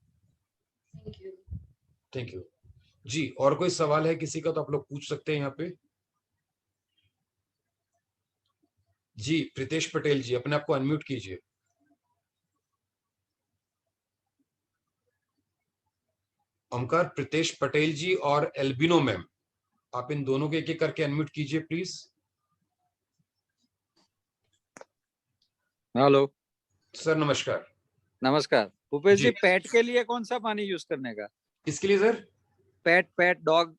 थैंक यू जी। और कोई सवाल है किसी का तो आप लोग पूछ सकते हैं यहाँ पे। जी प्रीतेश पटेल जी, अपने आप को अनम्यूट कीजिए। ओमकार, प्रीतेश पटेल जी और एल्बिनो मैम, आप इन दोनों के एक एक करके अनम्यूट कीजिए प्लीज। हेलो सर नमस्कार। नमस्कार भूपेश जी, पेट के लिए कौन सा पानी यूज करने का? किसके लिए सर? Pet dog.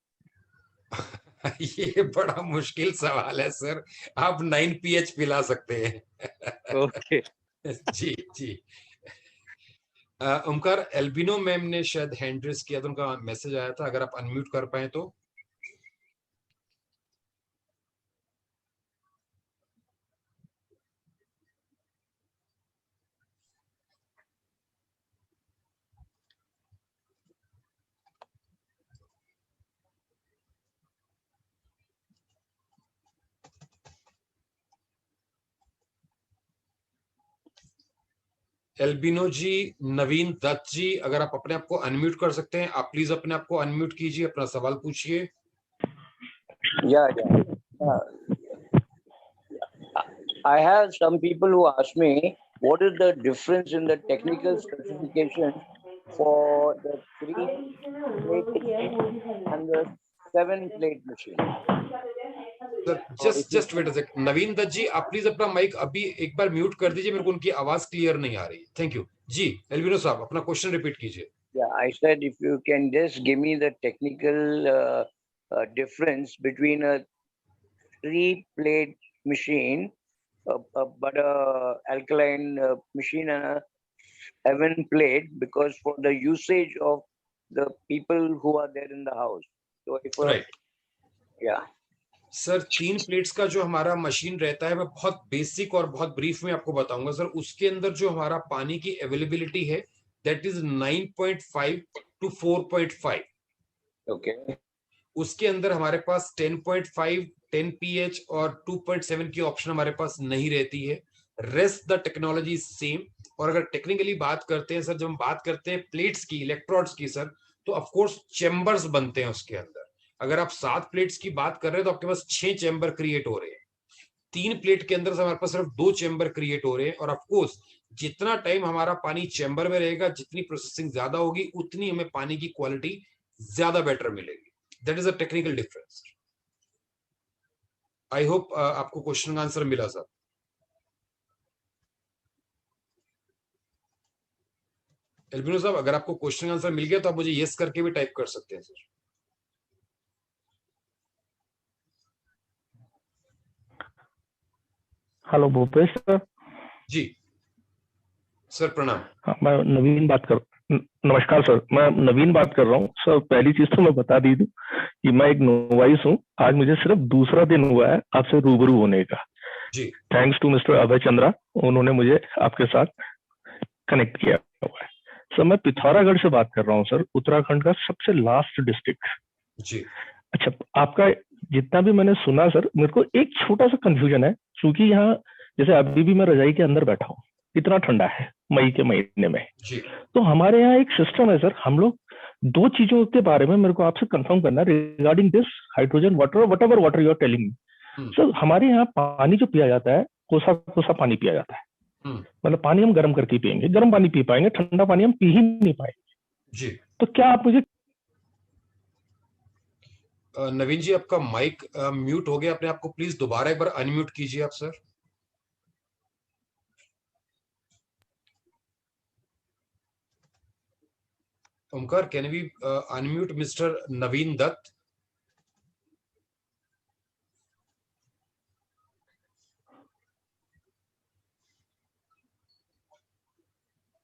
ये बड़ा मुश्किल सवाल है सर, आप 9 pH पिला सकते हैं। ओके जी जी। ओमकार, एल्बिनो मैम ने शायद हैंड रेज किया था, उनका मैसेज आया था, अगर आप अनम्यूट कर पाए तो। एल्बिनो जी, नवीन दत्त जी, अगर आप अपने आप को अनम्यूट कर सकते हैं, आप प्लीज अपने आप को अनम्यूट कीजिए, अपना सवाल पूछिए। I have some people who ask me what is the difference in the technical specification for the 3-plate and the 7-plate machine. Just wait a second. Naveen Dutt ji, आप प्लीज अपना माइक अभी एक बार म्यूट कर दीजिए, मेरे को उनकी आवाज क्लियर नहीं आ रही। Thank you ji. एल्बिनो साहब, अपना क्वेश्चन रिपीट कीजिए। Yeah, I said if you can just give me the technical difference between a 3-plate machine, but a alkaline machine and a 7-plate, because for the usage of the people who are there in the house. So if right. Yeah. Sir 3 plates का जो हमारा machine रहता है, मैं बहुत basic और बहुत brief में आपको बताऊंगा सर। उसके अंदर जो हमारा पानी की अवेलेबिलिटी है दैट इज 9.5 to 4.5। Okay. उसके अंदर हमारे पास 10.5, 10 pH और 2.7 की ऑप्शन हमारे पास नहीं रहती है। Rest the technology same. और अगर टेक्निकली बात करते हैं सर, जब हम बात करते हैं प्लेट्स की, इलेक्ट्रोड्स की सर, तो ऑफकोर्स चेम्बर्स बनते हैं उसके अंदर। अगर आप 7 प्लेट्स की बात कर रहे हैं तो आपके पास 6 चेम्बर क्रिएट हो रहे हैं। 3 प्लेट के अंदर से हमारे पास सिर्फ 2 चेम्बर क्रिएट हो रहे हैं। और ऑफकोर्स जितना टाइम हमारा पानी चेम्बर में रहेगा, जितनी प्रोसेसिंग ज्यादा होगी, उतनी हमें पानी की क्वालिटी ज्यादा बेटर मिलेगी। That is a technical difference. I hope आपको क्वेश्चन का आंसर मिला सर। एल्बिनो साहब, अगर आपको क्वेश्चन आंसर मिल गया तो आप मुझे यस करके भी टाइप कर सकते हैं सर। Hello Bhupesh sir. जी सर, प्रणाम। हाँ, मैं नवीन बात कर नमस्कार सर, मैं नवीन बात कर रहा हूँ सर। पहली चीज तो मैं बता दी दूं कि मैं एक नोवाइस हूँ। आज मुझे सिर्फ दूसरा दिन हुआ है आपसे रूबरू होने का। जी। थैंक्स टू मिस्टर अभय चंद्रा, उन्होंने मुझे आपके साथ कनेक्ट किया हुआ है। सर मैं पिथौरागढ़ से बात कर रहा हूँ सर, उत्तराखंड का सबसे लास्ट डिस्ट्रिक्ट। जी। अच्छा, आपका जितना भी मैंने सुना सर, मेरे को एक छोटा सा कंफ्यूजन है, क्योंकि यहाँ जैसे अभी भी मैं रजाई के अंदर बैठा हूँ, इतना ठंडा है मई के महीने में। जी। तो हमारे यहाँ एक सिस्टम है सर, हम लोग 2 चीजों के बारे में मेरे को आपसे कंफर्म करना है regarding this hydrogen water, whatever water you are telling me. Sir हमारे यहाँ पानी जो पिया जाता है, कोसा कोसा पानी पिया जाता है। मतलब पानी हम गर्म करके पियेंगे, गर्म पानी पी पाएंगे, ठंडा पानी हम पी ही नहीं पाएंगे। जी। तो क्या आप मुझे नवीन जी, आपका माइक म्यूट हो गया अपने आप को, प्लीज दोबारा एक बार अनम्यूट कीजिए आप sir. Omkar, can we unmute mister Naveen Dutt?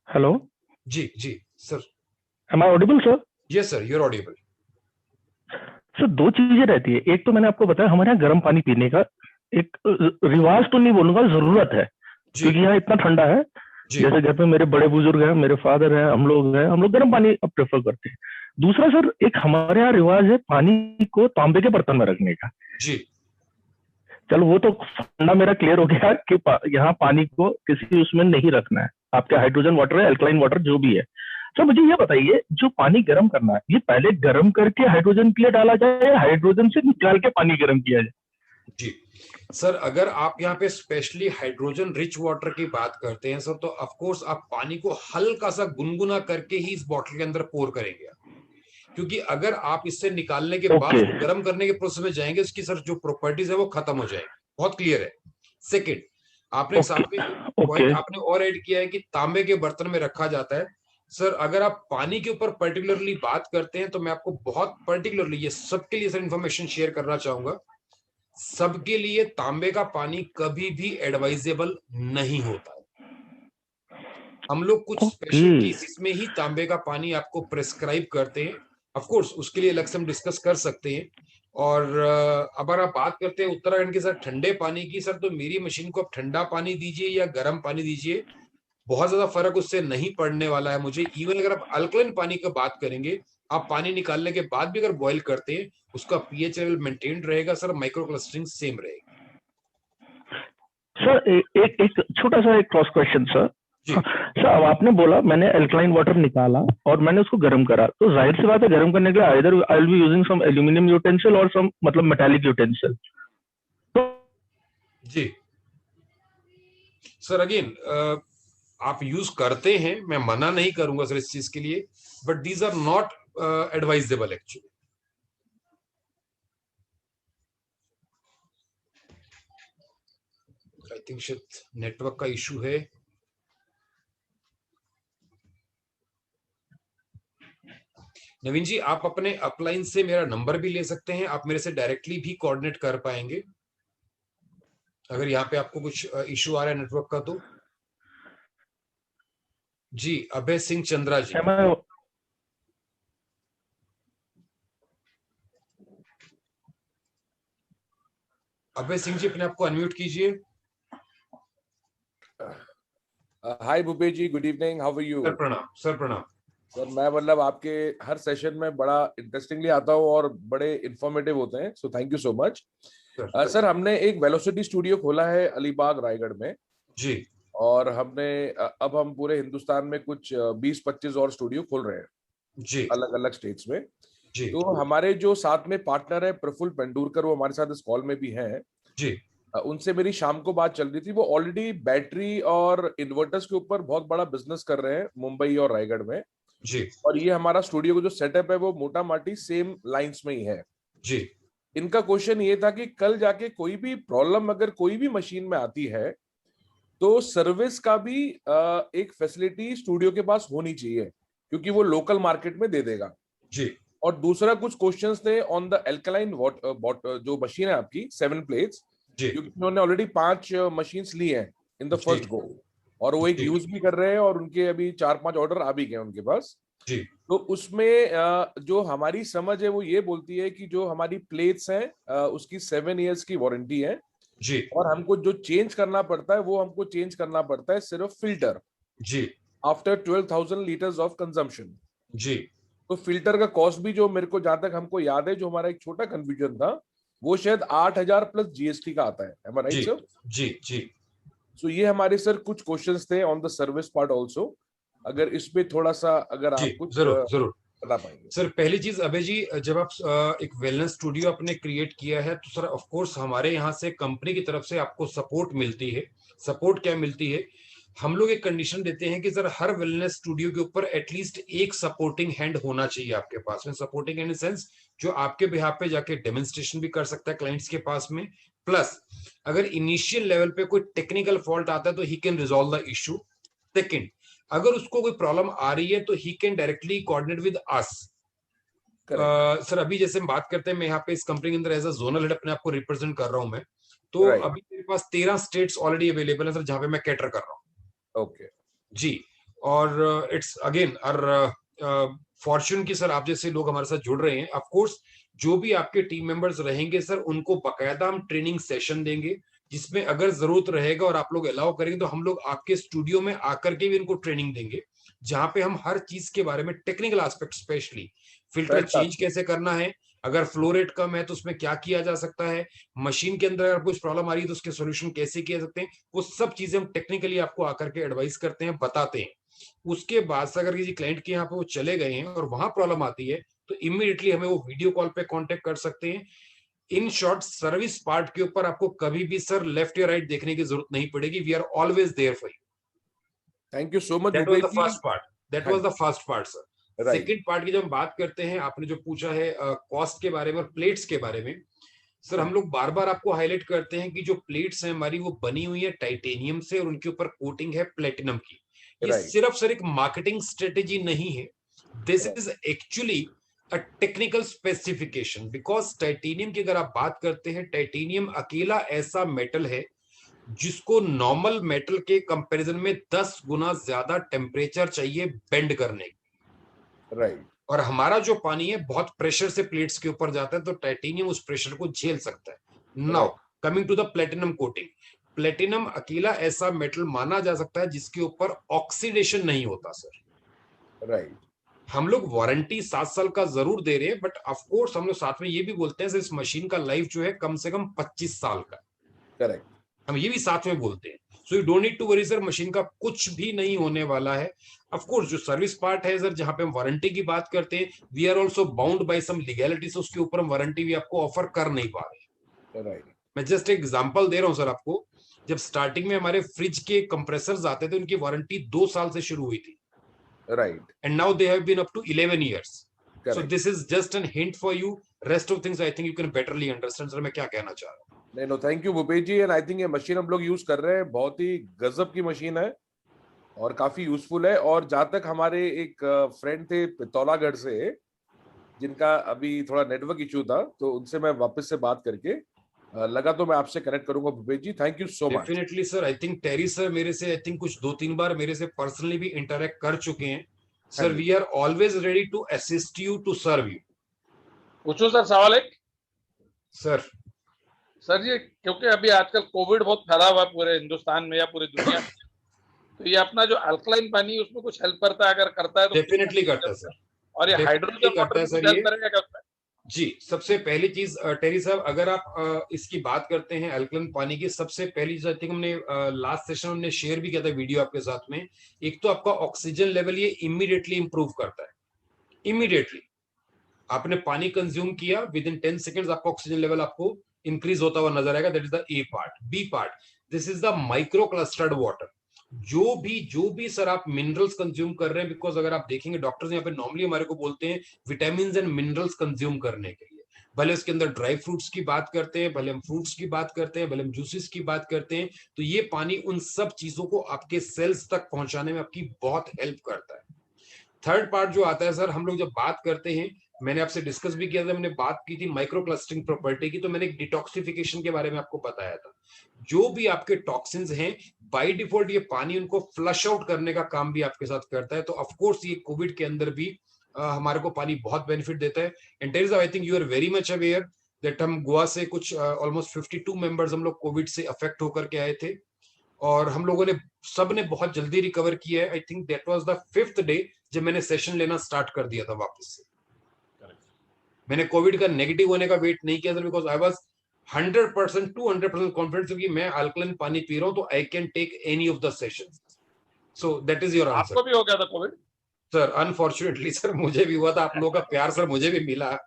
Hello. जी जी sir. Am I audible sir? Yes sir, you are audible. Sir 2 चीजें रहती है। एक तो मैंने आपको बताया हमारे यहाँ गर्म पानी पीने का एक रिवाज तो नहीं बोलूंगा, जरूरत है, क्योंकि यहाँ इतना ठंडा है। जैसे घर पे मेरे बड़े बुजुर्ग हैं, मेरे फादर हैं, हम लोग गर्म पानी अब प्रेफर करते हैं। दूसरा सर, एक हमारे यहाँ रिवाज है पानी को तांबे के बर्तन में रखने का। जी। चलो वो तो फंडा मेरा क्लियर हो गया कि यहाँ पानी को किसी उसमें नहीं रखना है, आपके हाइड्रोजन वाटर है, अल्कलाइन वाटर जो भी है। तो मुझे ये बताइए, जो पानी गर्म करना है, ये पहले गर्म करके हाइड्रोजन के लिए डाला जाए या हाइड्रोजन से निकाल के पानी गर्म किया जाए? जी सर, अगर आप यहाँ पे स्पेशली हाइड्रोजन रिच वाटर की बात करते हैं सर, तो ऑफ कोर्स आप पानी को हल्का सा गुनगुना करके ही इस बॉटल के अंदर पोर करेंगे, क्योंकि अगर आप इससे निकालने के बाद गर्म करने के प्रोसेस में जाएंगे, इसकी सर जो प्रॉपर्टीज है वो खत्म हो जाएगी। बहुत क्लियर है। सेकंड, आपने साथ में पॉइंट आपने और ऐड किया है कि तांबे के बर्तन में रखा जाता है। सर अगर आप पानी के ऊपर पर्टिकुलरली बात करते हैं तो मैं आपको बहुत पर्टिकुलरली ये सबके लिए सर इन्फॉर्मेशन शेयर करना चाहूंगा। सबके लिए तांबे का पानी कभी भी एडवाइजेबल नहीं होता है। हम लोग कुछ स्पेशल केसेस में ही तांबे का पानी आपको प्रेस्क्राइब करते हैं। ऑफ कोर्स उसके लिए अलग से हम डिस्कस कर सकते हैं। और अगर आप बात करते हैं उत्तराखंड के सर ठंडे पानी की, सर तो मेरी मशीन को आप ठंडा पानी दीजिए या गर्म पानी दीजिए, बहुत ज्यादा फर्क उससे नहीं पड़ने वाला है मुझे। इवन अगर आप अल्कलाइन पानी की बात करेंगे, आप पानी निकालने के बाद भी अगर बॉईल करते हैं, उसका पीएच लेवल मेंटेन रहेगा सर, माइक्रो क्लस्टरिंग सेम रहेगी। सर एक छोटा सा एक क्रॉस क्वेश्चन सर। सर अब आपने बोला मैंने अल्कलाइन वाटर निकाला और मैंने उसको गर्म करा, तो जाहिर सी बात है गर्म करने के लिए either I will be using some aluminium utensil और सम मतलब मेटालिक यूटेंसिल। जी सर, अगेन आप यूज करते हैं, मैं मना नहीं करूंगा सर इस चीज के लिए, but these are not advisable actually. I think शायद नेटवर्क का इशू है। नवीन जी, आप अपने अपलाइन से मेरा नंबर भी ले सकते हैं, आप मेरे से डायरेक्टली भी कोऑर्डिनेट कर पाएंगे अगर यहाँ पे आपको कुछ इशू आ रहा है नेटवर्क का तो। जी अभय सिंह चंद्रा जी। अभय सिंह जी, अपने आपको अनम्यूट कीजिए। Hi Bhupesh ji, good evening, how are you? Sir प्रणाम। सर प्रणाम। सर मैं मतलब आपके हर सेशन में बड़ा इंटरेस्टिंगली आता हूँ और बड़े इंफॉर्मेटिव होते हैं, so thank you so much. Sir हमने एक वेलोसिटी स्टूडियो खोला है अलीबाग रायगढ़ में जी, और हमने अब हम पूरे हिंदुस्तान में कुछ 20-25 और स्टूडियो खोल रहे हैं जी, अलग अलग स्टेट्स में जी, तो हमारे जो साथ में पार्टनर है प्रफुल्ल पेंडुरकर, वो हमारे साथ इस कॉल में भी हैं जी, उनसे मेरी शाम को बात चल रही थी। वो ऑलरेडी बैटरी और इन्वर्टर्स के ऊपर बहुत बड़ा बिजनेस कर रहे हैं मुंबई और रायगढ़ में जी, और ये हमारा स्टूडियो का जो सेटअप है वो मोटा माटी सेम लाइंस में ही है जी। इनका क्वेश्चन ये था कि कल जाके कोई भी प्रॉब्लम अगर कोई भी मशीन में आती है तो सर्विस का भी एक फैसिलिटी स्टूडियो के पास होनी चाहिए क्योंकि वो लोकल मार्केट में दे देगा जी। और दूसरा कुछ क्वेश्चंस थे ऑन द एल्कलाइन जो मशीन है आपकी 7 प्लेट्स, क्योंकि उन्होंने ऑलरेडी 5 मशीन्स ली हैं इन द फर्स्ट गो और वो एक यूज भी कर रहे हैं और उनके अभी 4-5 ऑर्डर आ भी गए उनके पास जी। तो उसमें जो हमारी समझ है वो ये बोलती है कि जो हमारी प्लेट्स हैं उसकी 7 इयर्स की वारंटी है जी और हमको जो चेंज करना पड़ता है वो हमको चेंज करना पड़ता है सिर्फ फिल्टर जी आफ्टर 12,000 लीटर्स ऑफ कंजम्पशन जी। तो फिल्टर का कॉस्ट भी जो मेरे को जहां तक हमको याद है जो हमारा एक छोटा कंफ्यूजन था वो शायद 8,000 प्लस जीएसटी का आता है, am I right, सर? जी जी। सो ये हमारे सर कुछ क्वेश्चंस थे on the service part also, अगर इस पे थोड़ा सा अगर आप कुछ जरूर जरूर बता पाएंगे। सर पहली चीज अभय जी, जब आप एक वेलनेस स्टूडियो आपने क्रिएट किया है तो सर ऑफ कोर्स हमारे यहाँ से कंपनी की तरफ से आपको सपोर्ट मिलती है। सपोर्ट क्या मिलती है, हम लोग एक कंडीशन देते हैं कि सर हर वेलनेस स्टूडियो के ऊपर एटलीस्ट एक सपोर्टिंग हैंड होना चाहिए आपके पास में। सपोर्टिंग हैंड इन सेंस जो आपके बिहाफ पे जाके डेमोन्स्ट्रेशन भी कर सकता है क्लाइंट्स के पास में, प्लस अगर इनिशियल लेवल पे कोई टेक्निकल फॉल्ट आता है तो he can resolve the issue. Second, अगर उसको कोई प्रॉब्लम आ रही है तो he can directly coordinate with us. Sir अभी जैसे हम बात करते हैं, मैं यहाँ पे इस कंपनी के अंदर एज अ जोनल हेड अपने आप को रिप्रेजेंट कर रहा हूँ मैं, तो अभी मेरे पास 13 स्टेट्स ऑलरेडी अवेलेबल है सर जहाँ पे मैं कैटर कर रहा हूँ। ओके जी, और इट्स अगेन और फॉर्च्यून की सर आप जैसे लोग हमारे साथ जुड़ रहे हैं, ऑफ कोर्स जो भी आपके टीम मेंबर्स रहेंगे सर उनको बकायदा हम ट्रेनिंग सेशन देंगे जिसमें अगर जरूरत रहेगा और आप लोग अलाउ करेंगे तो हम लोग आपके स्टूडियो में आकर के भी इनको ट्रेनिंग देंगे जहां पे हम हर चीज के बारे में technical aspect, specially filter change कैसे करना है, अगर फ्लो रेट कम है तो उसमें क्या किया जा सकता है, मशीन के अंदर अगर कुछ प्रॉब्लम आ रही है तो उसके सॉल्यूशन कैसे किए सकते हैं, वो सब चीजें हम टेक्निकली आपको आकर के एडवाइस करते हैं, बताते हैं। उसके बाद से अगर किसी क्लाइंट के यहाँ पे वो चले गए हैं और वहां प्रॉब्लम आती है तो इमीडिएटली हमें वो वीडियो कॉल पे कांटेक्ट कर सकते हैं। इन शॉर्ट सर्विस पार्ट के ऊपर आपको कभी भी सर लेफ्ट या राइट देखने की जरूरत नहीं पड़ेगी। We are always there for you. Thank you so much. That was the first part, that was the first part sir. Second part की जब हम बात करते हैं, आपने जो पूछा है कॉस्ट के बारे में और प्लेट्स के बारे में, सर हम लोग बार बार आपको हाईलाइट करते हैं कि जो प्लेट्स हैं हमारी वो बनी हुई है टाइटेनियम से और उनके ऊपर कोटिंग है प्लेटिनम की। ये सिर्फ सर एक मार्केटिंग स्ट्रेटेजी नहीं है, this is actually a technical specification, because titanium की अगर आप बात करते हैं, टाइटेनियम अकेला ऐसा मेटल है जिसको नॉर्मल मेटल के कंपैरिजन में 10 गुना ज्यादा टेम्परेचर चाहिए बेंड करने की। राइट। और हमारा जो पानी है बहुत प्रेशर से प्लेट्स के ऊपर जाता है तो टाइटेनियम उस प्रेशर को झेल सकता है। Now coming to the platinum coating, platinum अकेला ऐसा मेटल माना जा सकता है जिसके ऊपर ऑक्सीडेशन नहीं होता सर। राइट। हम लोग वारंटी 7 साल का जरूर दे रहे हैं, बट ऑफ कोर्स हम लोग साथ में ये भी बोलते हैं इस मशीन का लाइफ जो है कम से कम 25 साल का। करेक्ट। हम ये भी साथ में बोलते हैं, so you don't need to worry sir, machine का कुछ भी नहीं होने वाला है। ऑफ कोर्स जो सर्विस पार्ट है सर जहां पे हम वारंटी की बात करते हैं, we are also bound by some legalities, उसके ऊपर हम वारंटी भी आपको ऑफर कर नहीं पा रहे। राइट। मैं जस्ट एक एग्जांपल दे रहा हूं सर आपको, जब स्टार्टिंग में हमारे फ्रिज के कंप्रेसर्स आते थे उनकी वारंटी 2 साल से शुरू हुई थी। Right. And now they have been up to 11 years. Correct. So this is just an hint for you. Rest of things I think you can betterly understand. Sir मैं क्या कहना चाह रहा हूँ। नहीं, no thank you Bhupesh ji, and I think ये machine हम लोग यूज कर रहे हैं, बहुत ही गजब की मशीन है और काफी यूजफुल है। और जहां तक हमारे एक फ्रेंड थे पितौलागढ़ से जिनका अभी थोड़ा नेटवर्क इशू था, तो उनसे मैं वापस से बात करके लगा तो मैं आपसे कनेक्ट करूंगा Bhupesh ji. Thank you so much. Definitely sir, I think Terry sir मेरे से आई थिंक कुछ 2-3 बार मेरे से पर्सनली भी इंटरेक्ट कर चुके हैं sir. We are always ready to assist you, to serve you. पूछो सर सवाल एक। सर ये क्योंकि अभी आजकल कोविड बहुत फैला हुआ है पूरे हिंदुस्तान में या पूरी दुनिया में, तो ये अपना जो अल्कलाइन पानी है उसमें कुछ हेल्प करता है, अगर करता है तो डेफिनेटली करता है सर, और ये हाइड्रोजन करता वाटर है कुछ सर हेल्प ये। करेगा क्या उसमें? जी, सबसे पहली चीज टेरी साहब, अगर आप इसकी बात करते हैं अल्कलाइन पानी की, सबसे पहली चीज आई थिंक हमने लास्ट सेशन हमने शेयर भी किया था वीडियो आपके साथ में। एक तो आपका ऑक्सीजन लेवल ये इमीडिएटली इंप्रूव करता है, इमीडिएटली आपने पानी कंज्यूम किया विद इन 10 सेकेंड्स आपका ऑक्सीजन लेवल आपको इंक्रीज होता हुआ नजर आएगा। That is the A part. B part, this is the micro clustered water. जो भी सर आप मिनरल्स कंज्यूम कर रहे हैं, बिकॉज अगर आप देखेंगे डॉक्टर्स यहाँ पे नॉर्मली हमारे को बोलते हैं विटामिन एंड मिनरल्स कंज्यूम करने के लिए, भले उसके अंदर ड्राई फ्रूट्स की बात करते हैं, भले हम फ्रूट्स की बात करते हैं, भले हम जूसेस की बात करते हैं, तो ये पानी उन सब चीजों को आपके सेल्स तक पहुंचाने में आपकी बहुत हेल्प करता है। थर्ड पार्ट जो आता है सर, हम लोग जब बात करते हैं, मैंने आपसे डिस्कस भी किया था, मैंने बात की थी माइक्रो क्लस्टरिंग प्रॉपर्टी की, तो मैंने एक डिटॉक्सिफिकेशन के बारे में आपको बताया था। जो भी आपके टॉक्सिन्स हैं बाय डिफॉल्ट ये पानी उनको फ्लश आउट करने का काम भी आपके साथ करता है। तो ऑफ कोर्स ये कोविड के अंदर भी हमारे को पानी बहुत बेनिफिट देता है। And there is I think you are very much aware that हम गोवा से कुछ ऑलमोस्ट 52 मेंबर्स हम लोग कोविड से अफेक्ट होकर के आए थे, और हम लोगों ने सब ने बहुत जल्दी रिकवर किया है। I think that was the 5th day जब मैंने सेशन लेना स्टार्ट कर दिया था वापस से। मैंने कोविड का नेगेटिव होने का वेट नहीं किया था, बिकॉज आई वाज 100% 200% कॉन्फिडेंस कि मैं अल्कलाइन पानी पी रहा हूं तो I can take any of the sessions. So that is your answer. आपको भी हो गया था कोविड? सर अनफॉर्चुनेटली सर मुझे भी हुआ था, आप लोगों का प्यार सर मुझे भी मिला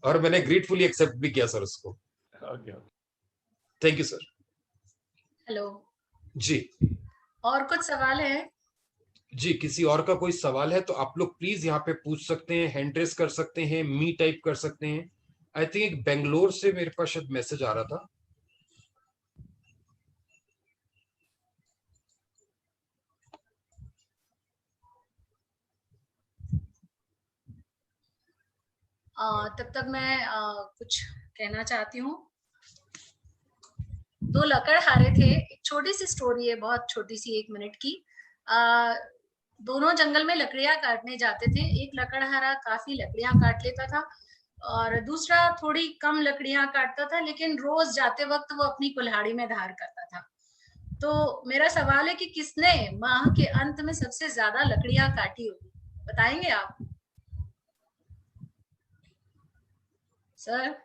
और मैंने ग्रेटफुली एक्सेप्ट भी किया सर उसको। Thank you sir. हेलो जी, और कुछ सवाल है? जी, किसी और का कोई सवाल है तो आप लोग प्लीज यहाँ पे पूछ सकते हैं, हैंड रेस कर सकते हैं, मी टाइप कर सकते हैं। आई थिंक एक बेंगलोर से मेरे पास शायद मैसेज आ रहा था। तब तक मैं कुछ कहना चाहती हूँ। 2 लकड़हारे थे, एक छोटी सी स्टोरी है, बहुत छोटी सी, 1 मिनट की। दोनों जंगल में लकड़ियां काटने जाते थे। एक लकड़हारा काफी लकड़ियां काट लेता था और दूसरा थोड़ी कम लकड़ियां काटता था, लेकिन रोज जाते वक्त वो अपनी कुल्हाड़ी में धार करता था। तो मेरा सवाल है कि किसने माह के अंत में सबसे ज्यादा लकड़ियां काटी होगी? बताएंगे आप सर?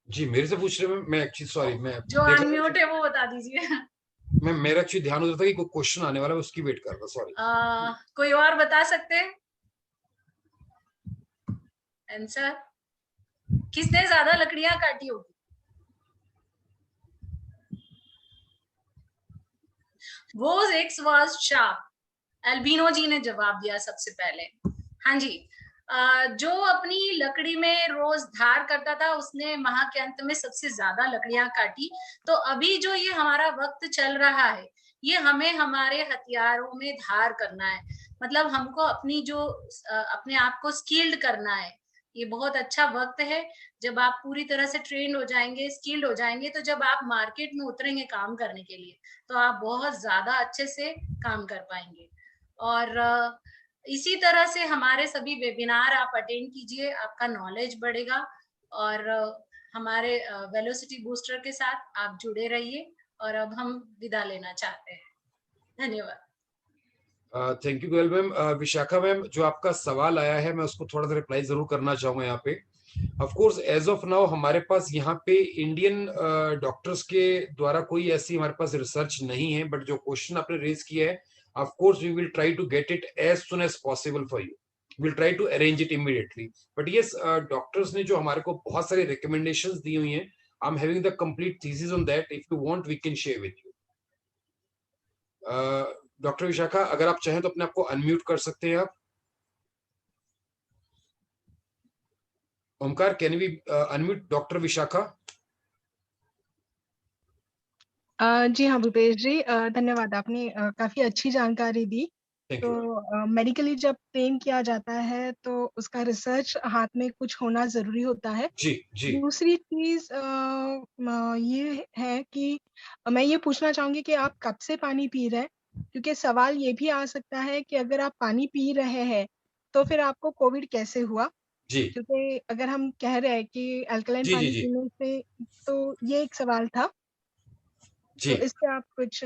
जी, मेरे से पूछ रहे हैं। मैं एक्चुअली सॉरी, मैं जो अनम्यूट है वो बता दीजिए। मेरा एक्चुअली ध्यान उधर था कि कोई क्वेश्चन आने वाला है, उसकी वेट कर रहा। सॉरी। कोई और बता सकते हैं आंसर? किसने ज्यादा लकड़ियां काटी होगी? Whose axe was sharp. Albino जी ने जवाब दिया सबसे पहले। हाँ जी, जो अपनी लकड़ी में रोज धार करता था उसने माह के अंत में सबसे ज्यादा लकड़ियां काटी। तो अभी जो ये हमारा वक्त चल रहा है, ये हमें हमारे हथियारों में धार करना है। मतलब हमको अपनी जो अपने आप को स्किल्ड करना है। ये बहुत अच्छा वक्त है जब आप पूरी तरह से ट्रेंड हो जाएंगे, स्किल्ड हो जाएंगे, तो जब आप मार्केट में उतरेंगे काम करने के लिए तो आप बहुत ज्यादा अच्छे से काम कर पाएंगे। और इसी तरह से हमारे सभी वेबिनार आप अटेंड कीजिए, आपका नॉलेज बढ़ेगा और हमारे वेलोसिटी बूस्टर के साथ आप जुड़े रहिए। और अब हम विदा लेना चाहते हैं। धन्यवाद। Thank you Goyal ma'am. Vishakha ma'am, जो आपका सवाल आया है मैं उसको थोड़ा सा रिप्लाई जरूर करना चाहूंगा यहाँ पे। Of course as of now हमारे पास यहाँ पे इंडियन डॉक्टर्स के द्वारा कोई ऐसी हमारे पास रिसर्च नहीं है, बट जो क्वेश्चन आपने रेज किया है, of course we will try to get it as soon as possible for you. Will try to arrange it immediately. But yes, doctors ने जो हमारे को बहुत सारी रिकमेंडेशंस दी हुई हैं, I am having the complete thesis on that. If you want we can share with you. Doctor Vishakha, अगर आप चाहें तो अपने आप को अनम्यूट कर सकते हैं आप। Omkar, can we unmute doctor Vishakha? जी हाँ भूपेश जी, धन्यवाद। आपने काफी अच्छी जानकारी दी। तो मेडिकली जब ट्रेन किया जाता है तो उसका रिसर्च हाथ में कुछ होना जरूरी होता है। जी जी। दूसरी चीज ये है कि मैं ये पूछना चाहूंगी कि आप कब से पानी पी रहे हैं, क्योंकि सवाल ये भी आ सकता है कि अगर आप पानी पी रहे हैं तो फिर आपको कोविड कैसे हुआ। जी। क्योंकि अगर हम कह रहे हैं कि अल्कलाइन पानी पीने से, तो ये एक सवाल था। जी। तो इस पे आप कुछ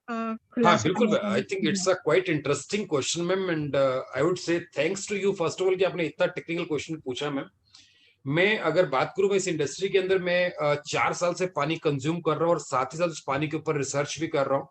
हाँ बिल्कुल, I think it's a quite interesting question ma'am, and I would say thanks to you first of all कि आपने इतना टेक्निकल क्वेश्चन पूछा मैम। मैं अगर बात करूं, मैं इस इंडस्ट्री के अंदर मैं 4 साल से पानी कंज्यूम कर रहा हूं और साथ ही साथ उस पानी के ऊपर रिसर्च भी कर रहा हूं।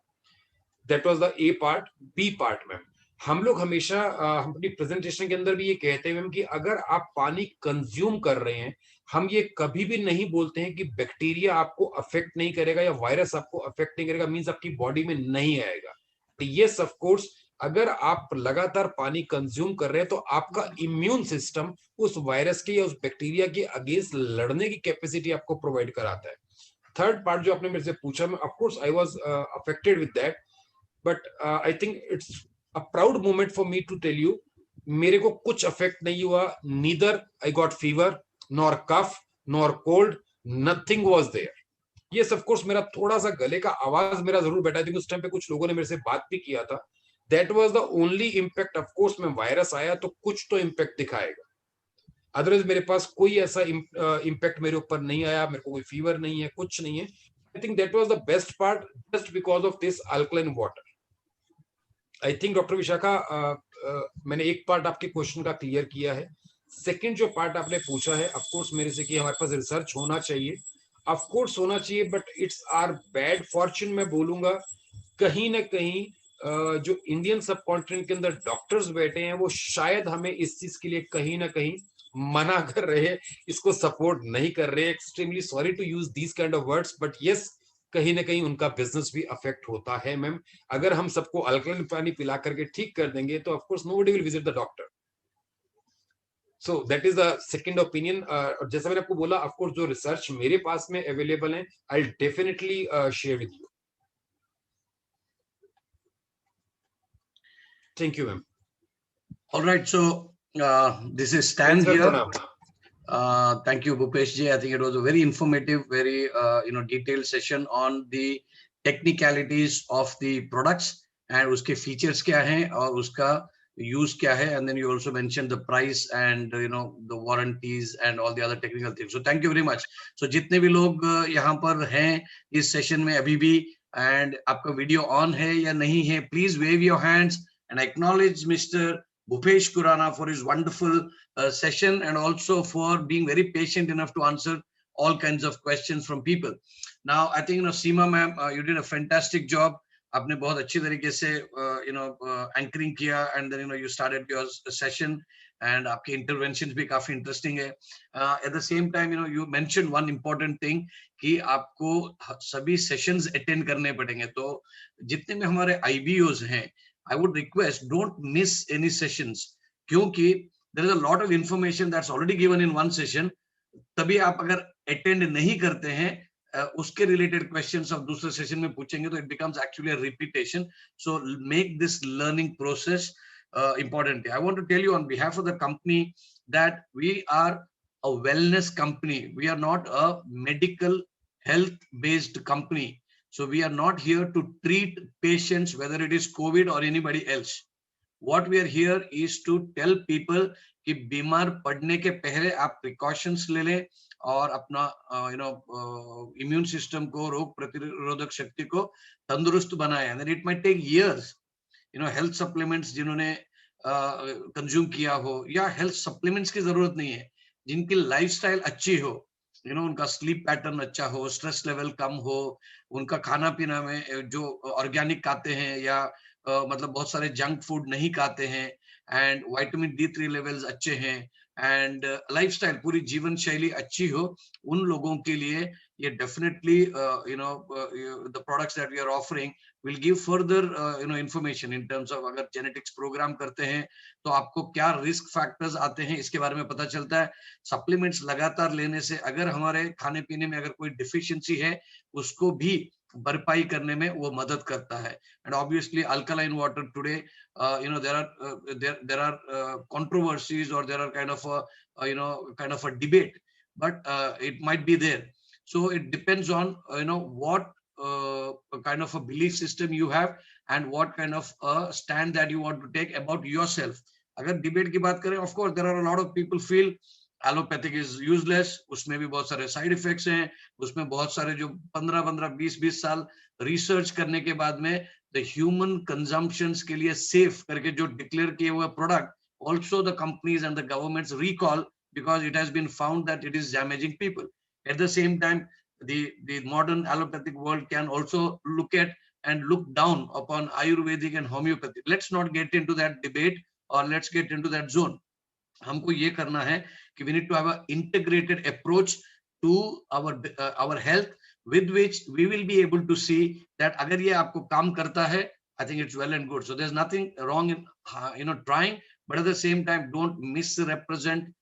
That was the A part. B part ma'am, हम लोग हमेशा हम अपनी प्रेजेंटेशन के अंदर भी ये कहते हैं मैम कि अगर आप पानी कंज्यूम कर रहे हैं, हम ये कभी भी नहीं बोलते हैं कि बैक्टीरिया आपको अफेक्ट नहीं करेगा या वायरस आपको अफेक्ट नहीं करेगा, मींस आपकी बॉडी में नहीं आएगा। तो यस ऑफ कोर्स, अगर आप लगातार पानी कंज्यूम कर रहे हैं तो आपका इम्यून सिस्टम उस वायरस के या उस बैक्टीरिया के अगेंस्ट लड़ने की कैपेसिटी आपको प्रोवाइड कराता है। थर्ड पार्ट जो आपने मेरे से पूछा, मैं of course I was affected with that, but I think it's a proud moment for me to tell you, मेरे को कुछ अफेक्ट नहीं हुआ। Neither I got fever, nor cough, nor cold, nothing was there. Yes of course, मेरा थोड़ा सा गले का आवाज मेरा जरूर बैठा थी उस टाइम पे, कुछ लोगों ने मेरे से बात भी किया था। That was the only impact. Of course में वायरस आया तो कुछ तो इम्पैक्ट दिखाएगा, अदरवाइज मेरे पास कोई ऐसा इम्पैक्ट मेरे ऊपर नहीं आया, मेरे को कोई फीवर नहीं है, कुछ नहीं है। I think that was the best part, just because of this alkaline water. I think doctor Vishakha, मैंने एक पार्ट आपके क्वेश्चन का क्लियर किया है। सेकंड जो पार्ट आपने पूछा है, ऑफ कोर्स मेरे से कि हमारे पास रिसर्च होना चाहिए, ऑफ कोर्स होना चाहिए, but it's our bad fortune मैं बोलूंगा। कहीं ना कहीं जो इंडियन सब कॉन्टिनेंट के अंदर डॉक्टर्स बैठे हैं वो शायद हमें इस चीज के लिए कहीं ना कहीं मना कर रहे हैं, इसको सपोर्ट नहीं कर रहे हैं। Extremely sorry to use these kind of words, but yes, कहीं ना कहीं उनका बिजनेस भी अफेक्ट होता है मैम। अगर हम सबको अल्कलाइन पानी पिला करके ठीक कर देंगे तो of course nobody will visit the doctor. So that is the second opinion. जैसा मैंने आपको बोला, ऑफ कोर्स जो रिसर्च मेरे पास में अवेलेबल है, I will definitely share with you. Thank you ma'am. Alright, so this is Stan here. Thank you, Bhupesh ji. I think it was a very informative, very detailed session on the technicalities of the products and उसके features क्या हैं और उसका use क्या है, and then you also mentioned the price and the warranties and all the other technical things. So thank you very much. So जितने भी लोग यहाँ पर हैं इस session में अभी भी, and आपका वीडियो ऑन है या नहीं है, please wave your hands and acknowledge Mr. Bhupesh Khurana for his wonderful session and also for being very patient enough to answer all kinds of questions from people. Now, I think Seema ma'am, you did a fantastic job. आपने बहुत अच्छी तरीके से anchoring किया, and then you started your session, and आपके interventions भी काफी interesting है. At the same time, you mentioned one important thing कि आपको सभी sessions attend करने पड़ेंगे. तो जितने में हमारे IBOs हैं, I would request don't miss any sessions, क्योंकि there is a lot of information that's already given in one session. तभी आप अगर attend नहीं करते हैं, उसके related questions आप दूसरे session में पूछेंगे तो it becomes actually a repetition. So make this learning process important. I want to tell you on behalf of the company that we are a wellness company. We are not a medical health-based company. So we are not here to treat patients, whether it is COVID or anybody else. What we are here is to tell people कि बीमार पड़ने के पहले आप precautions ले लें और अपना immune system को, रोग प्रतिरोधक शक्ति को तंदुरुस्त बनाएं. And then it might take years. Health supplements जिन्होंने consume किया हो, या health supplements की जरूरत नहीं है, जिनकी lifestyle अच्छी हो, उनका sleep pattern अच्छा हो, stress level कम हो, उनका खाना पीना में जो organic खाते हैं या मतलब बहुत सारे junk food नहीं खाते हैं, and vitamin D3 levels अच्छे हैं, and lifestyle पूरी जीवन शैली अच्छी हो, उन लोगों के लिए ये definitely the products that we are offering will give further information in terms of अगर genetics program करते हैं तो आपको क्या risk factors आते हैं इसके बारे में पता चलता है. Supplements लगातार लेने से अगर हमारे खाने पीने में अगर कोई deficiency है उसको भी भरपाई करने में वो मदद करता है. And obviously alkaline water today, there are controversies or there are kind of a debate, but it might be there. So it depends on what kind of a belief system you have and what kind of a stand that you want to take about yourself. अगर debate की बात करें, of course there are a lot of people feel allopathic is useless. उसमें भी बहुत सारे side effects हैं, उसमें बहुत सारे जो 15-20 साल research करने के बाद में the human consumptions के लिए safe करके जो declare किए हुए product, also the companies and the governments recall because it has been found that it is damaging people. At the same time, the modern allopathic world can also look at and look down upon Ayurvedic and homeopathy. Let's not get into that debate or let's get into that zone. हमको ये करना है कि we need to have an integrated approach to our health, with which we will be able to see that अगर ये आपको काम करता है, I think it's well and good. So there's nothing wrong in trying, but at the same time, don't misrepresent.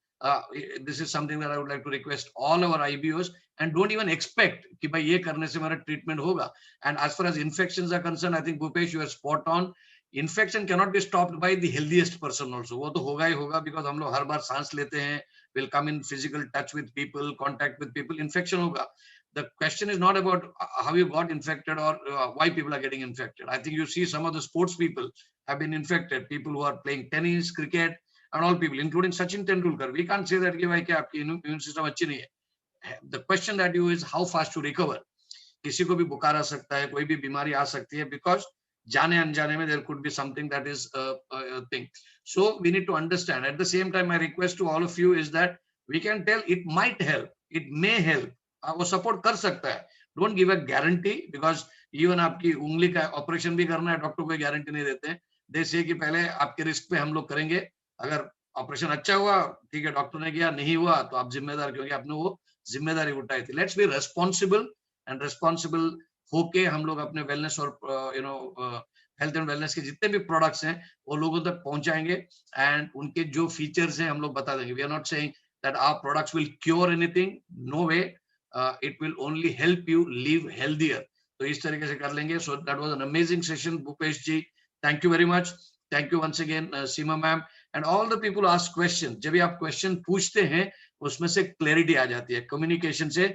This is something that I would like to request all our IBOs, and don't even expect कि भाई ये करने से मेरा treatment होगा. And as far as infections are concerned, I think Bhupesh, you are spot on. Infection cannot be stopped by the healthiest person also. वो तो होगा ही होगा, because हम लोग हर बार सांस लेते हैं, will come in physical touch with people, contact with people, infection होगा. The question is not about how you got infected or why people are getting infected. I think you see some of the sports people have been infected, people who are playing tennis, cricket, and all people, including Sachin Tendulkar. We can't say that कि भाई कि आपकी immune system अच्छी नहीं है. The question that you is how fast to recover. किसी को भी बुखार आ सकता है, कोई भी बीमारी आ सकती है, because जाने अनजाने में there could be something that is a thing. So we need to understand. At the same time, my request to all of you is that we can tell it might help, it may help. वो support कर सकता है. Don't give a guarantee, because even आपकी उंगली का operation भी करना है, डॉक्टर कोई गारंटी नहीं देते हैं. दे से कि पहले आपके रिस्क पे हम लोग करेंगे, अगर ऑपरेशन अच्छा हुआ ठीक है, डॉक्टर ने किया, नहीं हुआ तो आप जिम्मेदार, क्योंकि आपने वो जिम्मेदारी उठाई थी. Let's be responsible, and responsible होके हम लोग अपने वेलनेस और हेल्थ एंड वेलनेस के जितने भी प्रोडक्ट्स हैं वो लोगों तक पहुंचाएंगे, एंड उनके जो फीचर्स हैं हम लोग बता देंगे. We are not saying that our products will cure anything, no way. It will only help you live healthier. तो इस तरीके से कर लेंगे. So that was an amazing session, Bhupesh ji. Thank you very much. Thank you once again, Seema ma'am, and all the people who ask questions. जब भी आप question पूछते हैं उसमें से क्लैरिटी आ जाती है. कम्युनिकेशन से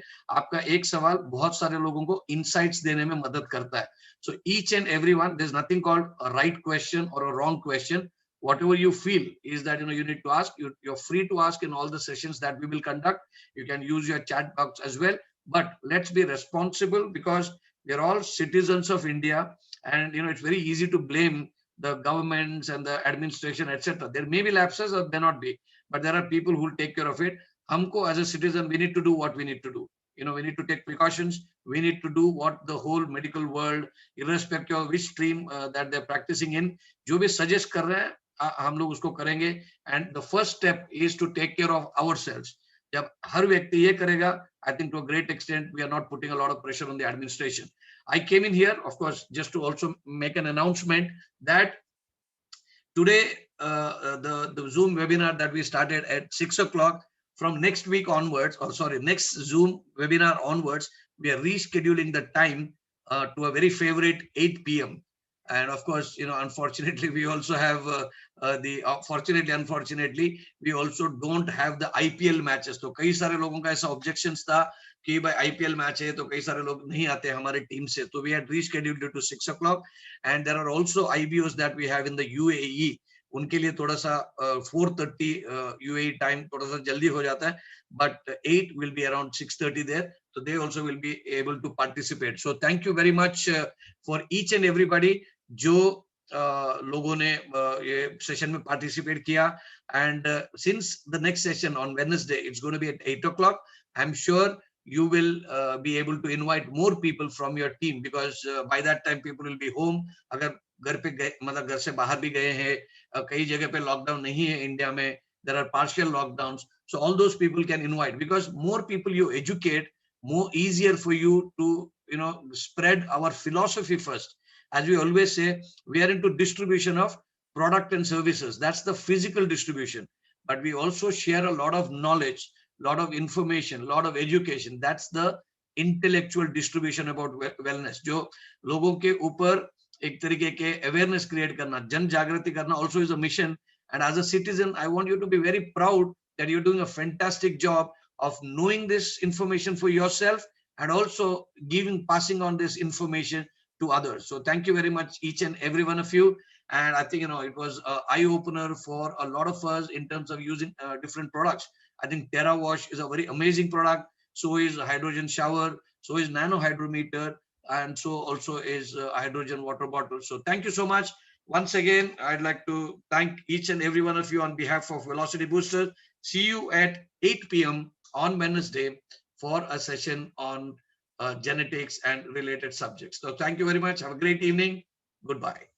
आपका एक सवाल बहुत सारे लोगों को insights देने में मदद करता है. So each and everyone, there's nothing called a right question or a wrong question. Whatever you feel is that you need to ask. You're free to ask in all the sessions that we will conduct. You can use your chat box as well. But let's be responsible, because we are all citizens of India, and it's very easy to blame the governments and the administration, etc. There may be lapses or there not be, but there are people who will take care of it. Humko as a citizen, we need to do what we need to do. We need to take precautions. We need to do what the whole medical world, irrespective of which stream that they're practicing in, जो भी suggest कर रहे हैं हम लोग उसको करेंगे. And the first step is to take care of ourselves. जब हर व्यक्ति ये करेगा, I think to a great extent we are not putting a lot of pressure on the administration. I came in here, of course, just to also make an announcement that today the Zoom webinar that we started at 6 o'clock, from next week onwards, or sorry, next Zoom webinar onwards, we are rescheduling the time to a very favorite 8 p.m. And of course, unfortunately, we also have unfortunately, we also don't have the IPL matches. तो कई सारे लोगों का ऐसा objections था कि भाई IPL match है तो कई सारे लोग नहीं आते हमारे टीम से. तो we had rescheduled it to 6 o'clock, and there are also IBOs that we have in the UAE. उनके लिए थोड़ा सा 4:30 UAE time थोड़ा सा जल्दी हो जाता है, but 8 will be around 6:30 there. So they also will be able to participate. So thank you very much for each and everybody जो लोगों ने ये सेशन में पार्टिसिपेट किया. And since the next session on Wednesday, it's going to be at 8 o'clock. I am sure you will be able to invite more people from your team, because by that time people will be home. अगर घर पे गए, मतलब घर से बाहर भी गए हैं, कई जगह पे लॉकडाउन नहीं है इंडिया में, there are partial lockdowns, so all those people can invite, because more people you educate, more easier for you to spread our philosophy first. As we always say, we are into distribution of product and services. That's the physical distribution. But we also share a lot of knowledge, lot of information, lot of education. That's the intellectual distribution about wellness. जो लोगों के ऊपर एक तरीके के awareness create करना, जन जागृति करना also is a mission. And as a citizen, I want you to be very proud that you're doing a fantastic job of knowing this information for yourself, and also passing on this information to others. So thank you very much, each and every one of you. And I think it was an eye-opener for a lot of us in terms of using different products. I think TerraWash is a very amazing product. So is hydrogen shower. So is nano hydrometer. and so also is hydrogen water bottle. So thank you so much. Once again, I'd like to thank each and every one of you on behalf of Velocity Boosters. See you at 8 p.m. on Wednesday for a session on genetics and related subjects. So thank you very much. Have a great evening. Goodbye.